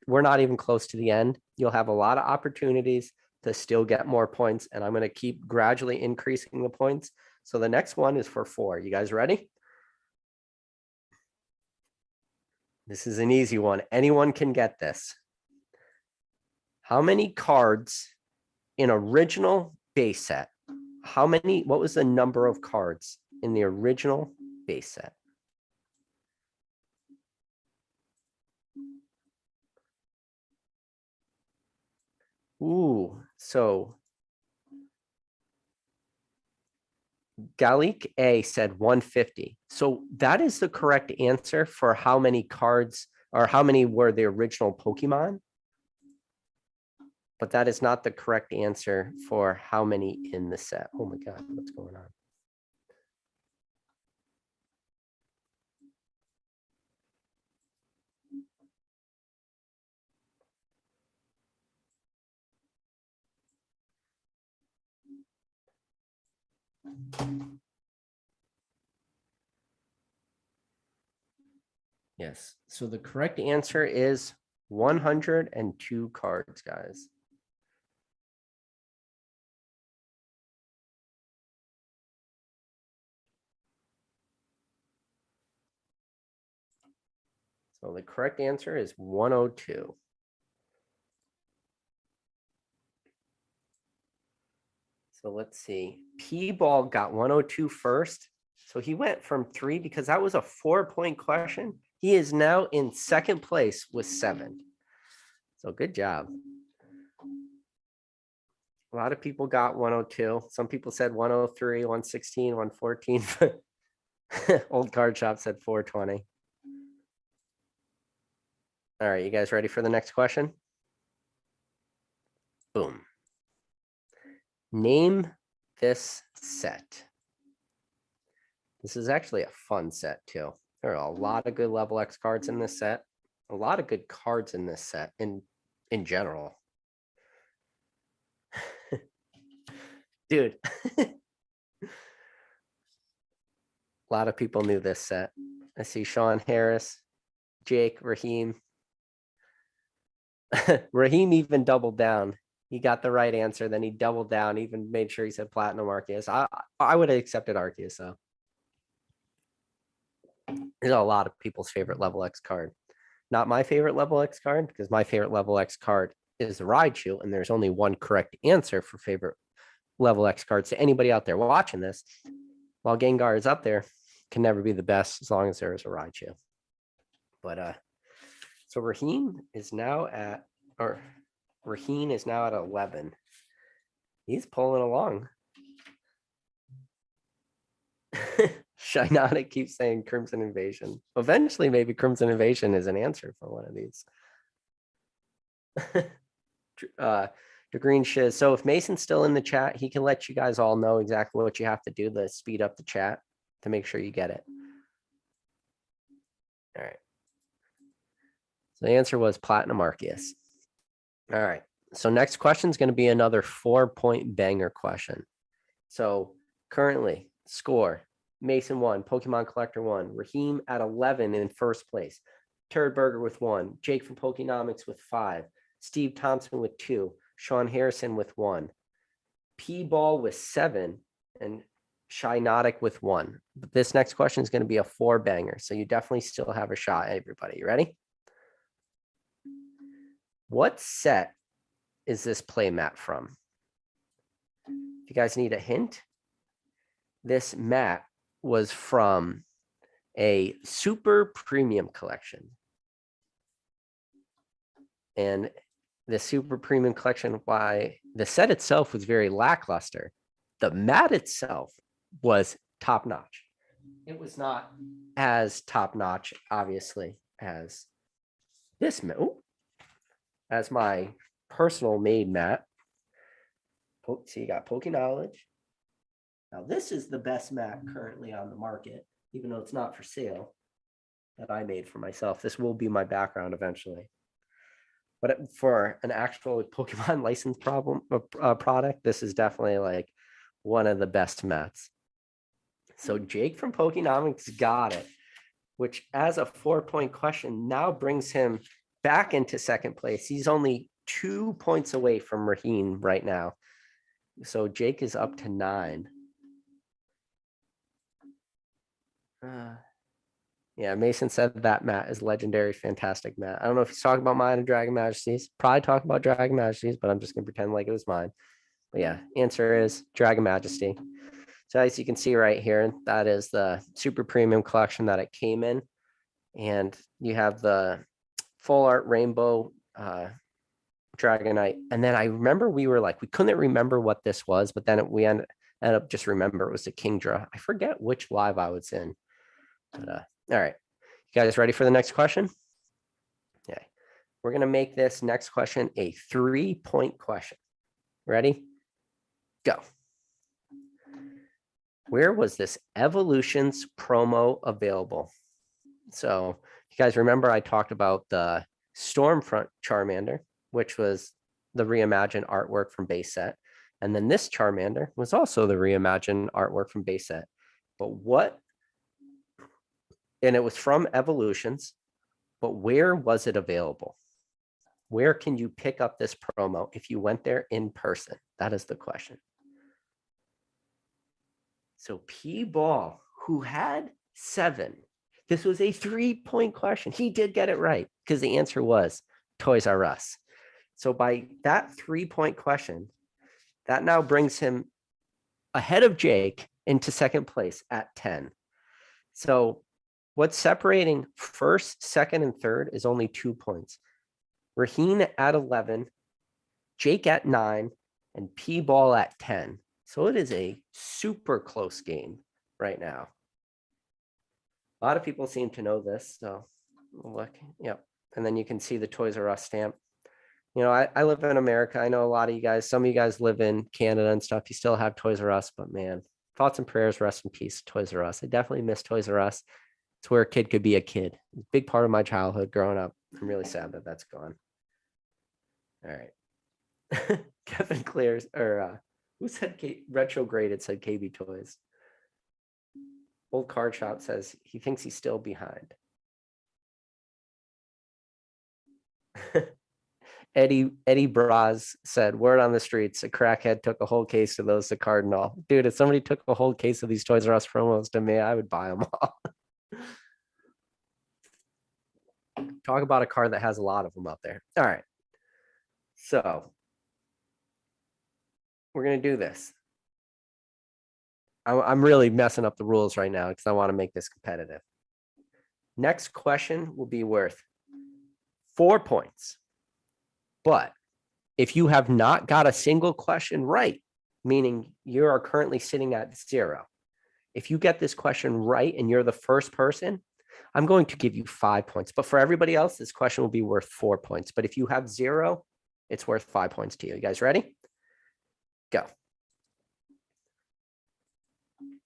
we're not even close to the end. You'll have a lot of opportunities to still get more points. And I'm going to keep gradually increasing the points. So the next one is for 4. You guys ready? This is an easy one. Anyone can get this. How many cards in original base set? What was the number of cards in the original base set? Ooh, so Galik A said 150. So that is the correct answer for how many cards or how many were the original Pokemon. But that is not the correct answer for how many in the set. Oh my God, what's going on? Yes. So the correct answer is 102 cards, guys. So the correct answer is 102. So let's see. P-Ball got 102 first. So he went from 3 because that was a 4-point question. He is now in second place with 7. So good job. A lot of people got 102. Some people said 103, 116, 114. Old Card Shop said 420. All right, you guys ready for the next question? Boom. Name this set. This is actually a fun set too. There are a lot of good level X cards in this set. A lot of good cards in this set in general. Dude. A lot of people knew this set. I see Sean Harris, Jake, Raheem. Raheem even doubled down. He got the right answer. Then he doubled down, even made sure he said Platinum Arceus. I would have accepted Arceus, though. There's a lot of people's favorite level X card. Not my favorite level X card, because my favorite level X card is the Raichu, and there's only one correct answer for favorite level X cards to anybody out there watching this. While Gengar is up there, can never be the best as long as there is a Raichu. But so Raheen is now at 11. He's pulling along. Shinotic keeps saying Crimson Invasion. Eventually, maybe Crimson Invasion is an answer for one of these. The green shiz. So if Mason's still in the chat, he can let you guys all know exactly what you have to do to speed up the chat to make sure you get it. All right. So the answer was Platinum Arceus. All right. So next question is going to be another 4-point banger question. So currently score: Mason 1, Pokemon Collector 1, Raheem at 11 in first place, Turd Burger with 1, Jake from Pokenomics with 5, Steve Thompson with 2, Sean Harrison with 1, P-Ball with 7, and Shinotic with 1. But this next question is going to be a 4-banger, so you definitely still have a shot, everybody. You ready? What set is this playmat from? If you guys need a hint, this mat was from a super premium collection. And the super premium collection, why the set itself was very lackluster, the mat itself was top notch. It was not as top notch, obviously, as this mat, as my personal made mat. So you got Poke Knowledge. Now this is the best mat currently on the market, even though it's not for sale, that I made for myself. This will be my background eventually. But for an actual Pokemon license product, this is definitely like one of the best mats. So Jake from Pokenomics got it, which as a 4-point question now brings him back into second place. He's only 2 points away from Raheen right now. So Jake is up to 9. Yeah, Mason said that mat is legendary, fantastic mat. I don't know if he's talking about mine or Dragon Majesties. Probably talking about Dragon Majesties, but I'm just going to pretend like it was mine. But yeah, answer is Dragon Majesty. So as you can see right here, that is the super premium collection that it came in. And you have the full art rainbow Dragonite. And then I remember we couldn't remember what this was, but then we ended up just remember it was the Kingdra. I forget which live I was in. But all right, you guys ready for the next question? Okay, we're going to make this next question a 3-point question. Ready? Go. Where was this Evolutions promo available? So you guys remember I talked about the Stormfront Charmander, which was the reimagined artwork from base set. And then this Charmander was also the reimagined artwork from base set. But and it was from Evolutions, but where was it available? Where can you pick up this promo if you went there in person? That is the question. So P-Ball, who had 7, this was a 3-point question. He did get it right because the answer was Toys R Us. So by that 3-point question, that now brings him ahead of Jake into second place at 10. So what's separating first, second, and third is only 2 points. Raheen at 11, Jake at 9, and P-Ball at 10. So it is a super close game right now. A lot of people seem to know this. So look, yep. And then you can see the Toys R Us stamp. You know, I live in America. I know a lot of you guys, some of you guys live in Canada and stuff. You still have Toys R Us, but man, thoughts and prayers, rest in peace, Toys R Us. I definitely miss Toys R Us. It's where a kid could be a kid. It's a big part of my childhood growing up. I'm really sad that that's gone. All right. Kevin clears, or who said retrograded said KB Toys. Old Card Shop says he thinks he's still behind. Eddie Braz said, word on the streets, a crackhead took a whole case of those to Cardinal. Dude, if somebody took a whole case of these Toys R Us promos to me, I would buy them all. Talk about a card that has a lot of them out there. All right. So we're going to do this. I'm really messing up the rules right now because I want to make this competitive. Next question will be worth 4 points. But if you have not got a single question right, meaning you are currently sitting at 0, if you get this question right and you're the first person, I'm going to give you 5 points. But for everybody else, this question will be worth 4 points. But if you have 0, it's worth 5 points to you. You guys ready? Go.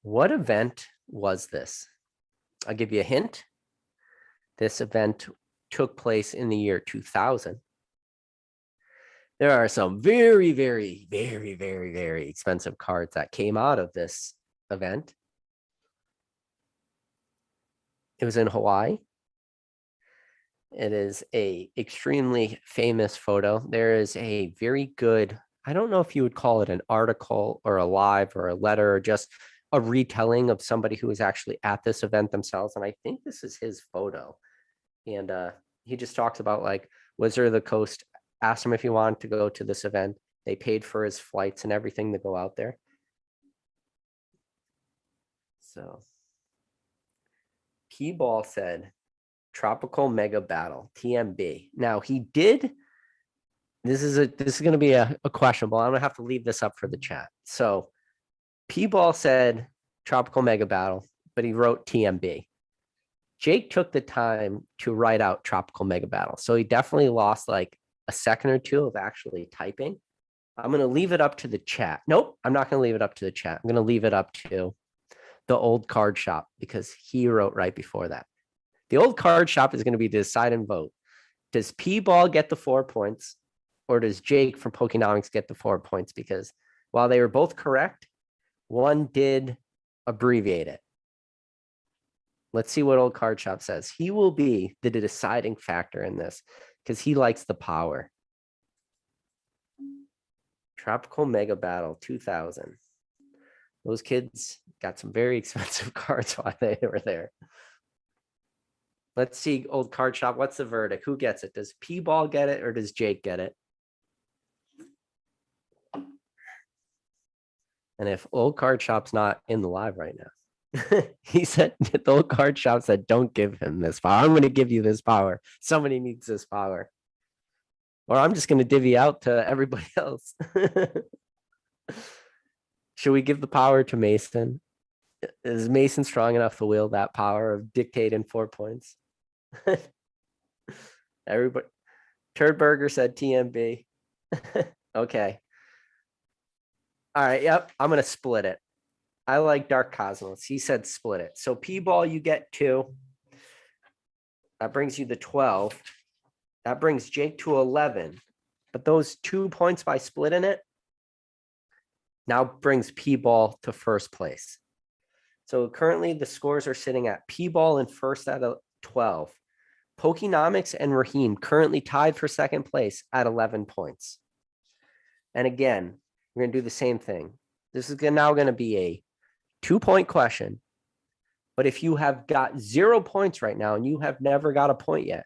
What event was this? I'll give you a hint. This event took place in the year 2000. There are some very, very, very, very, very expensive cards that came out of this event. It was in Hawaii. It is a extremely famous photo. There is a very good, I don't know if you would call it an article or a live or a letter or just a retelling of somebody who was actually at this event themselves. And I think this is his photo. And he just talks about like Wizard of the Coast asked him if he wanted to go to this event. They paid for his flights and everything to go out there. So P-Ball said Tropical Mega Battle, TMB. Now he did. This is going to be a questionable. I'm gonna have to leave this up for the chat. So P-Ball said Tropical Mega Battle, but he wrote TMB. Jake took the time to write out Tropical Mega Battle. So he definitely lost like a second or two of actually typing. I'm going to leave it up to the chat. Nope, I'm not going to leave it up to the chat. I'm going to leave it up to the old card shop because he wrote right before that. The old card shop is going to be the decide and vote. Does P-Ball get the 4 points or does Jake from Pokenomics get the 4 points? Because while they were both correct, one did abbreviate it. Let's see what old card shop says. He will be the deciding factor in this because he likes the power. Tropical Mega Battle 2000. Those kids got some very expensive cards while they were there. Let's see, old card shop. What's the verdict? Who gets it? Does P-Ball get it or does Jake get it? And if old card shop's not in the live right now, he said the old card shop said, don't give him this power. I'm going to give you this power. Somebody needs this power. Or I'm just going to divvy out to everybody else. Should we give the power to Mason? Is Mason strong enough to wield that power of dictating 4 points? Everybody. Turd Burger said TMB. Okay. All right. Yep. I'm going to split it. I like Dark Cosmos. He said split it. So P-Ball, you get 2. That brings you to 12. That brings Jake to 11. But those 2 points by splitting it now brings P-Ball to first place. So currently the scores are sitting at P-Ball in first at 12. Pokenomics and Raheem currently tied for second place at 11 points. And again, we're going to do the same thing. This is now going to be a 2-point question. But if you have got 0 points right now and you have never got a point yet,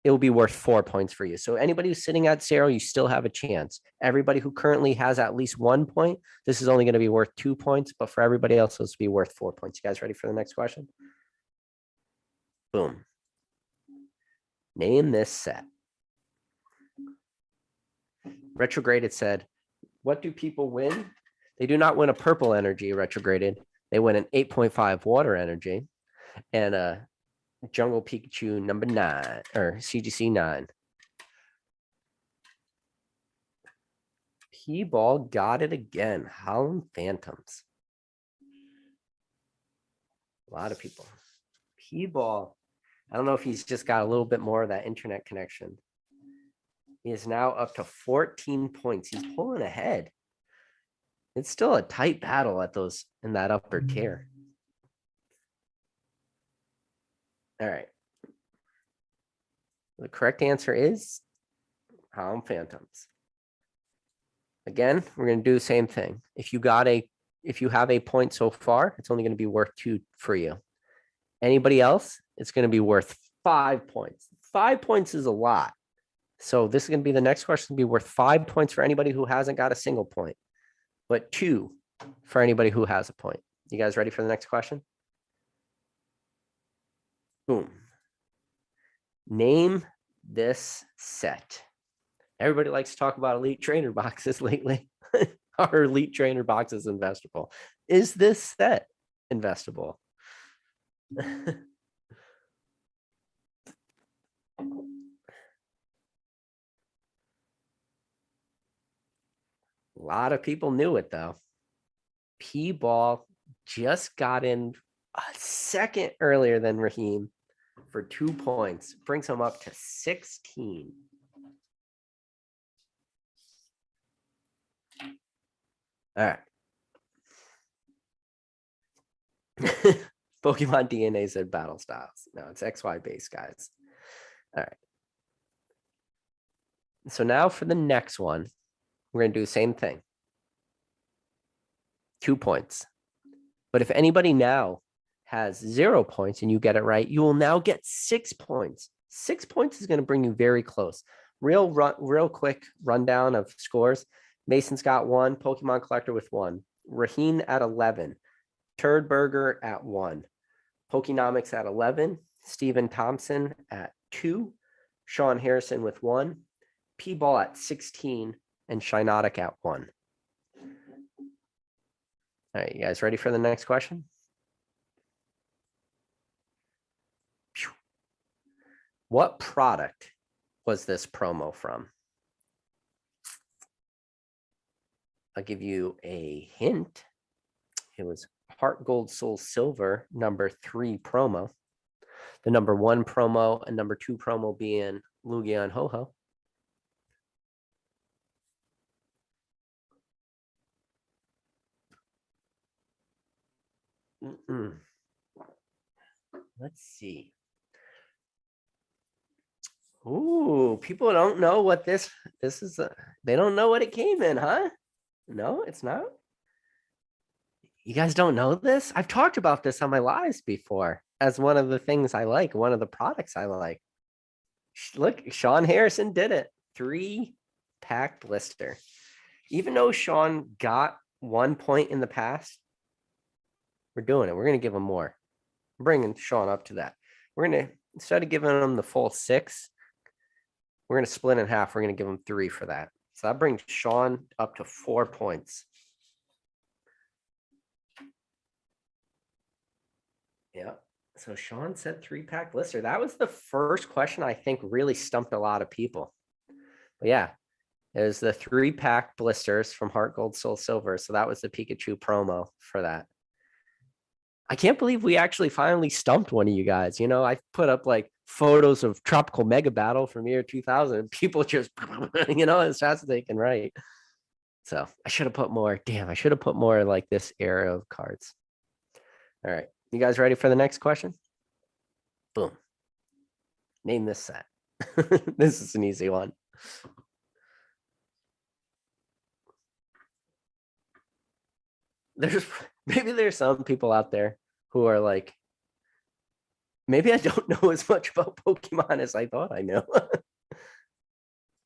it will be worth 4 points for you. So anybody who's sitting at 0, you still have a chance. Everybody who currently has at least 1 point, this is only going to be worth 2 points. But for everybody else, this will be worth 4 points. You guys ready for the next question? Boom. Name this set. Retrograded said, what do people win? They do not win a purple energy, Retrograded. They win an 8.5 water energy and a Jungle Pikachu number 9 or CGC 9. P-Ball got it again. Howlin' Phantoms. A lot of people. P-Ball. I don't know if he's just got a little bit more of that internet connection. He is now up to 14 points. He's pulling ahead. It's still a tight battle at those in that upper tier. All right. The correct answer is Howlin' Phantoms. Again, we're going to do the same thing. If you have a point so far, it's only going to be worth 2 for you. Anybody else, it's going to be worth 5 points. 5 points is a lot. So this is going to be the next question, be worth 5 points for anybody who hasn't got a single point, but 2 for anybody who has a point. You guys ready for the next question? Boom. Name this set. Everybody likes to talk about elite trainer boxes lately. Are elite trainer boxes investable? Is this set investable? A lot of people knew it though. P-Ball just got in a second earlier than Raheem for 2 points. Brings him up to 16. All right. Pokemon DNA said battle styles. No, it's XY based, guys. All right. So now for the next one, we're going to do the same thing. 2 points. But if anybody now has 0 points and you get it right, you will now get 6 points. 6 points is going to bring you very close. Real quick rundown of scores. Mason's got 1, Pokemon Collector with 1, Raheen at 11, Turd Burger at 1, Pokenomics at 11, Stephen Thompson at 2, Sean Harrison with 1, P-Ball at 16, and Shinotic at 1. All right, you guys ready for the next question? What product was this promo from? I'll give you a hint. It was Heart Gold Soul Silver number 3 promo. The number 1 promo and number 2 promo being Lugia and Ho-Ho. Let's see. Ooh, people don't know what this is. They don't know what it came in, huh? No, it's not. You guys don't know this? I've talked about this on my lives before as one of the things I like, one of the products I like. Look, Sean Harrison did it. 3-pack blister. Even though Sean got 1 point in the past, we're doing it. We're going to give him more. I'm bringing Sean up to that. We're going to, instead of giving him the full 6, we're going to split in half. We're going to give him 3 for that. So that brings Sean up to 4 points. Yeah. So Sean said 3-pack blister. That was the first question I think really stumped a lot of people. But yeah, it was the 3-pack blisters from Heart Gold Soul Silver. So that was the Pikachu promo for that. I can't believe we actually finally stumped one of you guys. You know, I put up like photos of Tropical Mega Battle from year 2000. People just, you know, as fast as they can write. So I should have put more. Damn, I should have put more like this era of cards. All right. You guys ready for the next question? Boom. Name this set. This is an easy one. There's some people out there who are like, maybe I don't know as much about Pokemon as I thought I knew.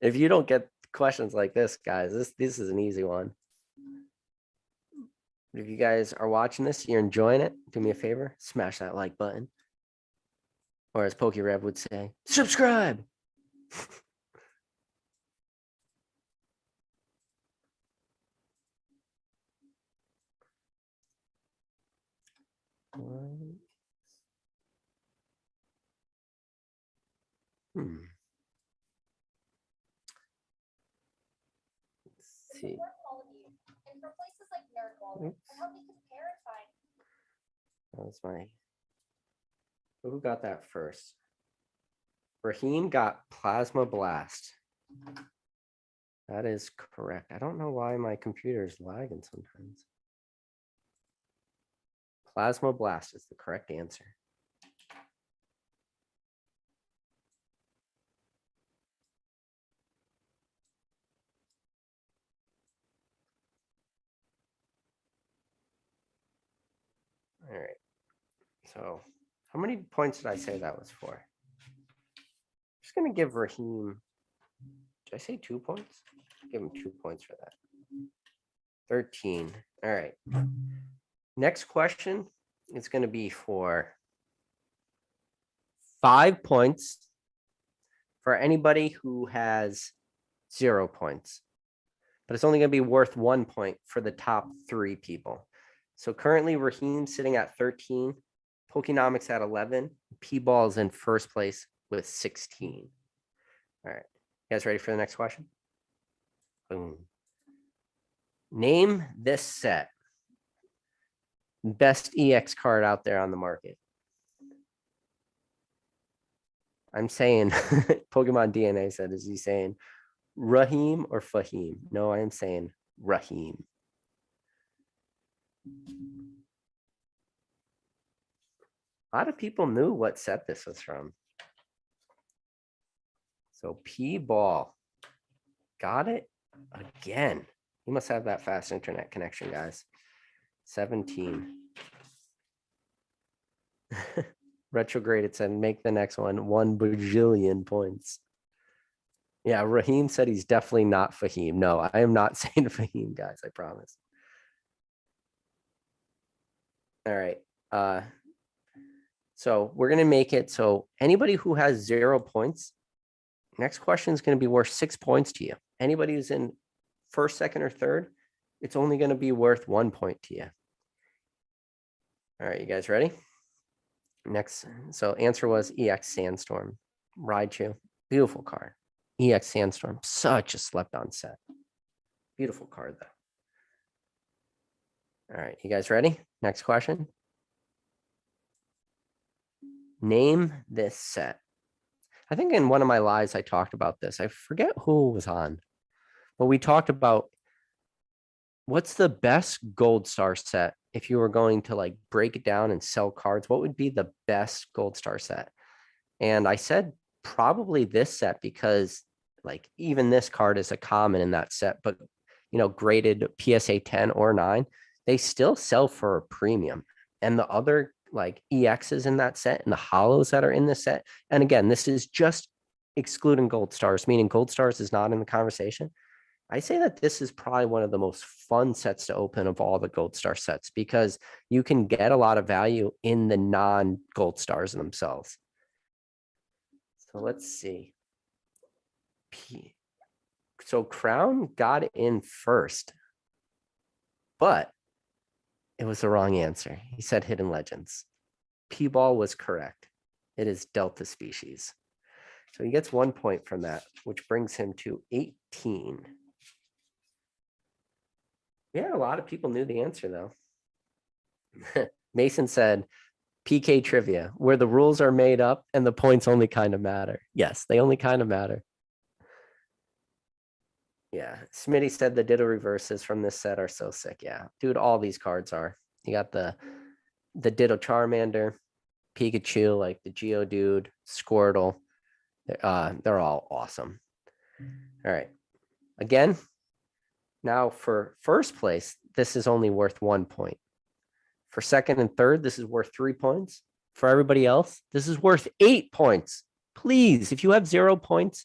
If you don't get questions like this, guys, this is an easy one. If you guys are watching this, you're enjoying it, do me a favor, smash that like button. Or as PokeRev would say, subscribe. Let's see. That was my. Who got that first? Raheem got Plasma Blast. That is correct. I don't know why my computer is lagging sometimes. Plasma Blast is the correct answer. All right. So how many points did I say that was for? I'm just going to give Raheem, did I say 2 points? Give him 2 points for that. 13. All right. Next question is going to be for 5 points for anybody who has 0 points. But it's only going to be worth 1 point for the top 3 people. So currently Raheem's sitting at 13, Pokenomics at 11, P-Ball is in first place with 16. All right, you guys ready for the next question? Boom. Name this set. Best EX card out there on the market. I'm saying Pokemon DNA said, is he saying Raheem or Fahim? No, I am saying Raheem. A lot of people knew what set this was from. So P-Ball got it again. You must have that fast internet connection, guys. 17. Retrograded said, make the next one 1 bajillion points. Yeah, Raheem said he's definitely not Fahim. No, I am not saying Fahim, guys. I promise. All right. So we're going to make it so anybody who has 0 points, next question is going to be worth 6 points to you. Anybody who's in first, second, or third, it's only going to be worth 1 point to you. All right, you guys ready? Next, so answer was EX Sandstorm. Raichu, beautiful card. EX Sandstorm, such a slept on set. Beautiful card though. All right, you guys ready? Next question. Name this set. I think in one of my lives I talked about this. I forget who was on, but we talked about what's the best Gold Star set if you were going to like break it down and sell cards. What would be the best Gold Star set? And I said probably this set because like even this card is a common in that set, but you know, graded PSA 10 or 9, they still sell for a premium. And the other like EXs in that set and the hollows that are in this set. And again, this is just excluding Gold Stars, meaning Gold Stars is not in the conversation. I say that this is probably one of the most fun sets to open of all the Gold Star sets because you can get a lot of value in the non-Gold Stars themselves. So let's see. So Crown got in first, but it was the wrong answer. He said Hidden Legends. P-Ball was correct. It is Delta Species. So he gets 1 point from that, which brings him to 18. Yeah, a lot of people knew the answer though. Mason said, PK trivia, where the rules are made up and the points only kind of matter. Yes, they only kind of matter. Yeah, Smitty said the Ditto reverses from this set are so sick. Yeah, dude, all these cards are. You got the Ditto Charmander, Pikachu, like the Geodude, Squirtle. They're all awesome. All right. Again, now for first place, this is only worth 1 point. For second and third, this is worth 3 points. For everybody else, this is worth 8 points. Please, if you have 0 points,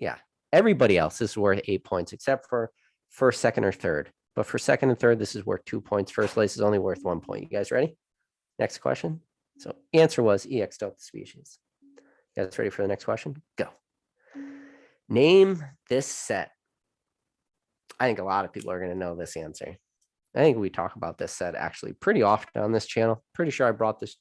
yeah, everybody else is worth 8 points except for first, second, or third. But for second and third, this is worth 2 points. First place is only worth 1 point. You guys ready? Next question. So answer was EX Delta Species. You guys ready for the next question? Go. Name this set. I think a lot of people are going to know this answer. I think we talk about this set actually pretty often on this channel. Pretty sure I brought this.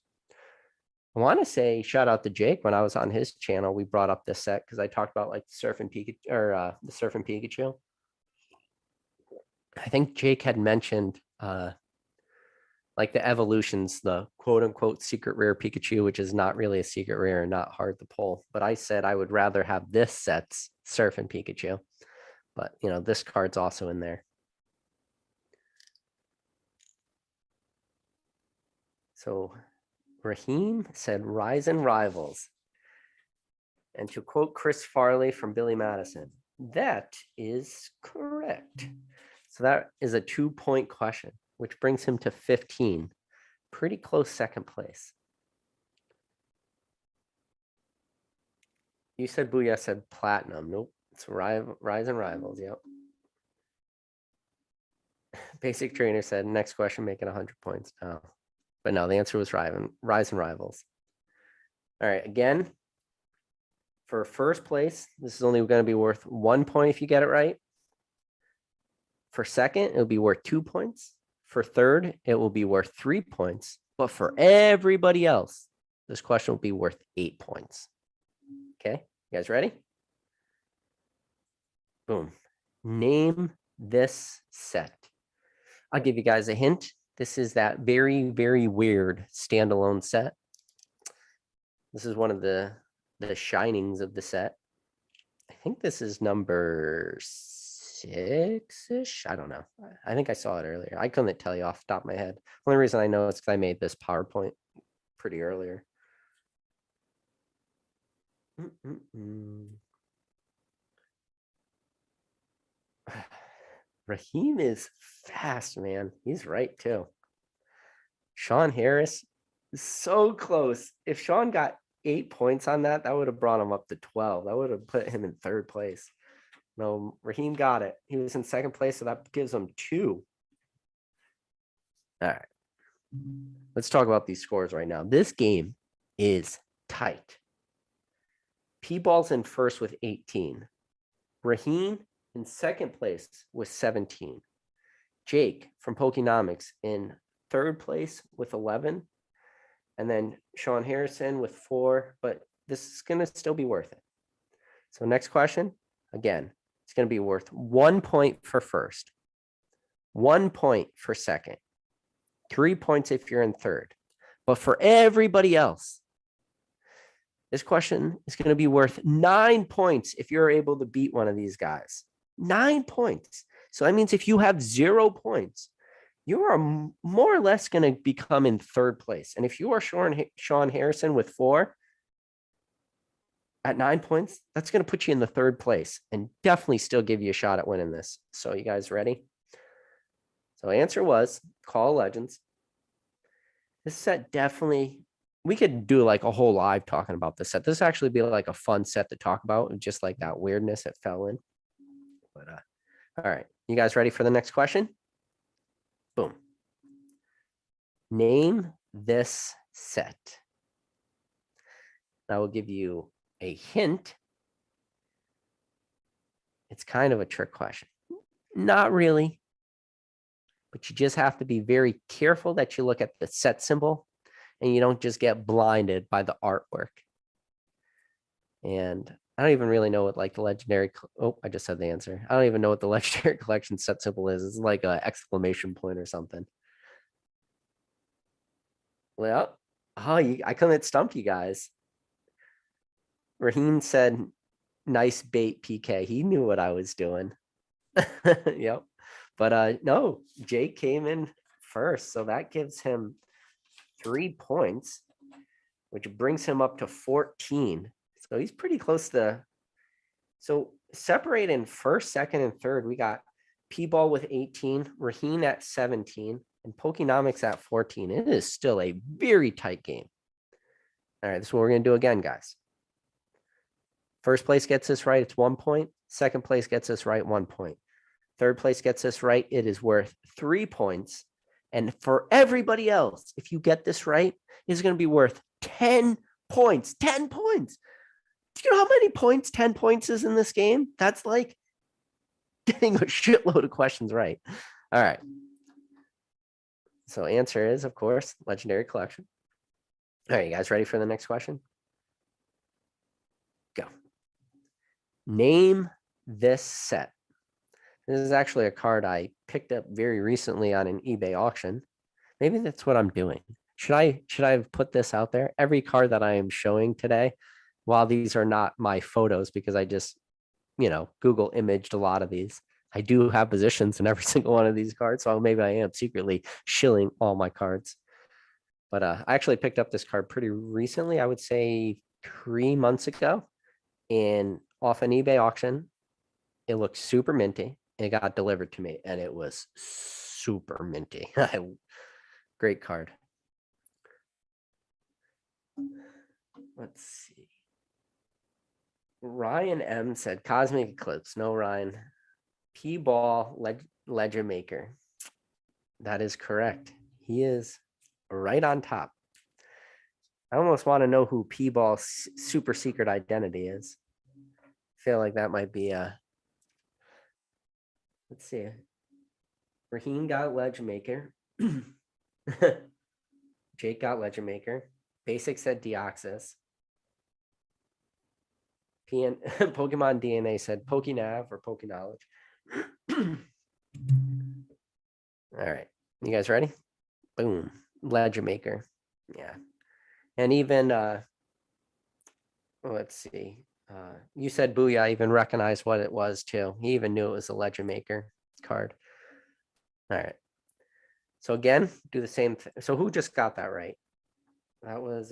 I want to say shout out to Jake when I was on his channel. We brought up this set because I talked about like the Surf and Pikachu or the Surf and Pikachu. I think Jake had mentioned like the evolutions, the quote unquote secret rare Pikachu, which is not really a secret rare and not hard to pull. But I said I would rather have this set's Surf and Pikachu. But you know, this card's also in there. So Raheem said Rise and Rivals. And to quote Chris Farley from Billy Madison, that is correct. So that is a 2 point question, which brings him to 15. Pretty close second place. You said Booyah said Platinum. Nope. It's Rise and Rivals. Yep. Basic Trainer said, next question, make it 100 points. Oh, but no, the answer was Rise and Rivals. All right, again, for first place, this is only going to be worth 1 point if you get it right. For second, it'll be worth 2 points. For third, it will be worth 3 points. But for everybody else, this question will be worth 8 points. Okay, you guys ready? Boom. Name this set. I'll give you guys a hint. This is that very, very weird standalone set. This is one of the shinings of the set. I think this is number 6-ish. I don't know. I think I saw it earlier. I couldn't tell you off the top of my head. Only reason I know is because I made this PowerPoint pretty earlier. Raheem is fast, man. He's right too. Sean Harris is so close. If Sean got 8 points on that, that would have brought him up to 12. That would have put him in third place. No, Raheem got it. He was in second place, so that gives him 2. All right. Let's talk about these scores right now. This game is tight. P-Ball's in first with 18. Raheem in second place with 17. Jake from Pokenomics in third place with 11. And then Sean Harrison with 4. But this is going to still be worth it. So next question, again, it's going to be worth 1 point for first, 1 point for second, 3 points if you're in third. But for everybody else, this question is going to be worth 9 points if you're able to beat one of these guys. 9 points. So that means if you have 0 points, you are more or less going to become in third place. And if you are Sean Harrison with 4 at 9 points, that's going to put you in the third place and definitely still give you a shot at winning this. So you guys ready? So answer was Call of Legends. This set definitely, we could do like a whole live talking about this set. This actually be like a fun set to talk about, just like that weirdness it fell in. But all right, you guys ready for the next question? Boom. Name this set. I will give you a hint. It's kind of a trick question. Not really. But you just have to be very careful that you look at the set symbol and you don't just get blinded by the artwork. And I don't even really know what like the legendary. Oh, I just said the answer. I don't even know what the legendary collection set symbol is. It's like an exclamation point or something. Well, I couldn't stump you guys. Raheem said, nice bait, PK. He knew what I was doing. Yep. But no, Jake came in first. So that gives him 3 points, which brings him up to 14. So he's pretty close to. So separating first, second, and third, we got P-Ball with 18, Raheem at 17, and Pokenomics at 14. It is still a very tight game. All right, this is what we're going to do again, guys. First place gets this right, it's 1 point. Second place gets this right, 1 point. Third place gets this right, it is worth 3 points. And for everybody else, if you get this right, it's going to be worth 10 points. 10 points. Do you know how many points 10 points is in this game? That's like getting a shitload of questions right. All right. So answer is, of course, Legendary Collection. All right, you guys ready for the next question? Go. Name this set. This is actually a card I picked up very recently on an eBay auction. Maybe that's what I'm doing. Should I have put this out there? Every card that I am showing today, while these are not my photos, because I just, Google imaged a lot of these. I do have positions in every single one of these cards, so maybe I am secretly shilling all my cards. But I actually picked up this card pretty recently. I would say 3 months ago, and off an eBay auction. It looked super minty. It got delivered to me, and it was super minty. Great card. Let's see. Ryan M said Cosmic Eclipse. No, Ryan. P-Ball Legend Maker. That is correct. He is right on top. I almost want to know who P-Ball's super secret identity is. I feel like that might be a. Let's see. Raheem got Legend Maker. Jake got Legend Maker. Basic said Deoxys. Pokemon DNA said Pokenav or Pokeknowledge. All right. You guys ready? Boom. Legend Maker. Yeah. And even let's see. You said Booyah even recognized what it was too. He even knew it was a Legend Maker card. All right. So again, do the same thing. So who just got that right? That was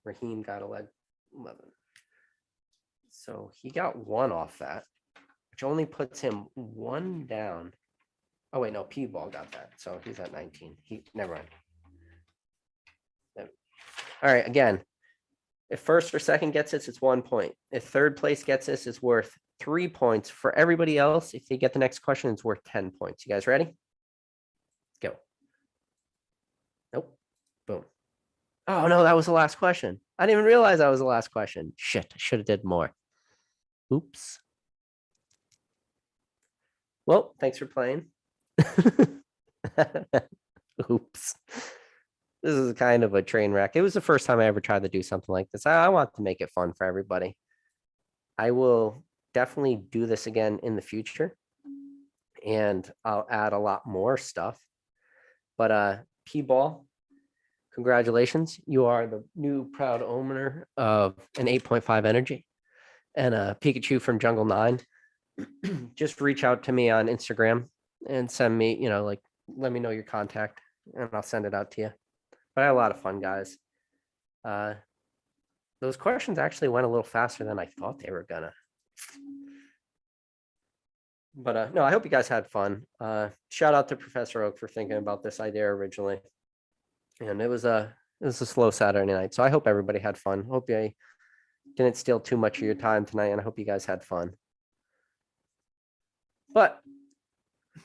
Raheem got 11. So he got 1 off that, which only puts him 1 down. Oh wait, no, P-Ball got that. So he's at 19. Never mind. All right, again, if first or second gets this, it's 1 point. If third place gets this, it's worth 3 points. For everybody else, if they get the next question, it's worth 10 points. You guys ready? Go. Nope. Boom. Oh no, that was the last question. I didn't even realize that was the last question. Shit, I should have did more. Oops. Well, thanks for playing. Oops. This is kind of a train wreck. It was the first time I ever tried to do something like this. I want to make it fun for everybody. I will definitely do this again in the future. And I'll add a lot more stuff. But P-Ball, congratulations. You are the new proud owner of an 8.5 energy and a Pikachu from Jungle 9. Just reach out to me on Instagram and send me, let me know your contact and I'll send it out to you. But I had a lot of fun, guys. Those questions actually went a little faster than I thought they were gonna. But no, I hope you guys had fun. Shout out to Professor Oak for thinking about this idea originally. And it was a slow Saturday night. So I hope everybody had fun. Hope I didn't steal too much of your time tonight, and I hope you guys had fun. But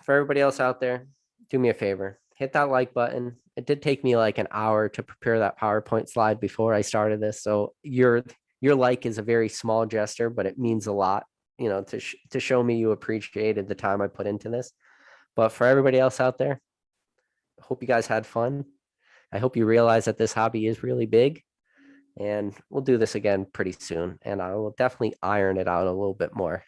for everybody else out there, do me a favor. Hit that like button. It did take me like an hour to prepare that PowerPoint slide before I started this. So your like is a very small gesture, but it means a lot, to show me you appreciated the time I put into this. But for everybody else out there, I hope you guys had fun. I hope you realize that this hobby is really big, and we'll do this again pretty soon. And I will definitely iron it out a little bit more.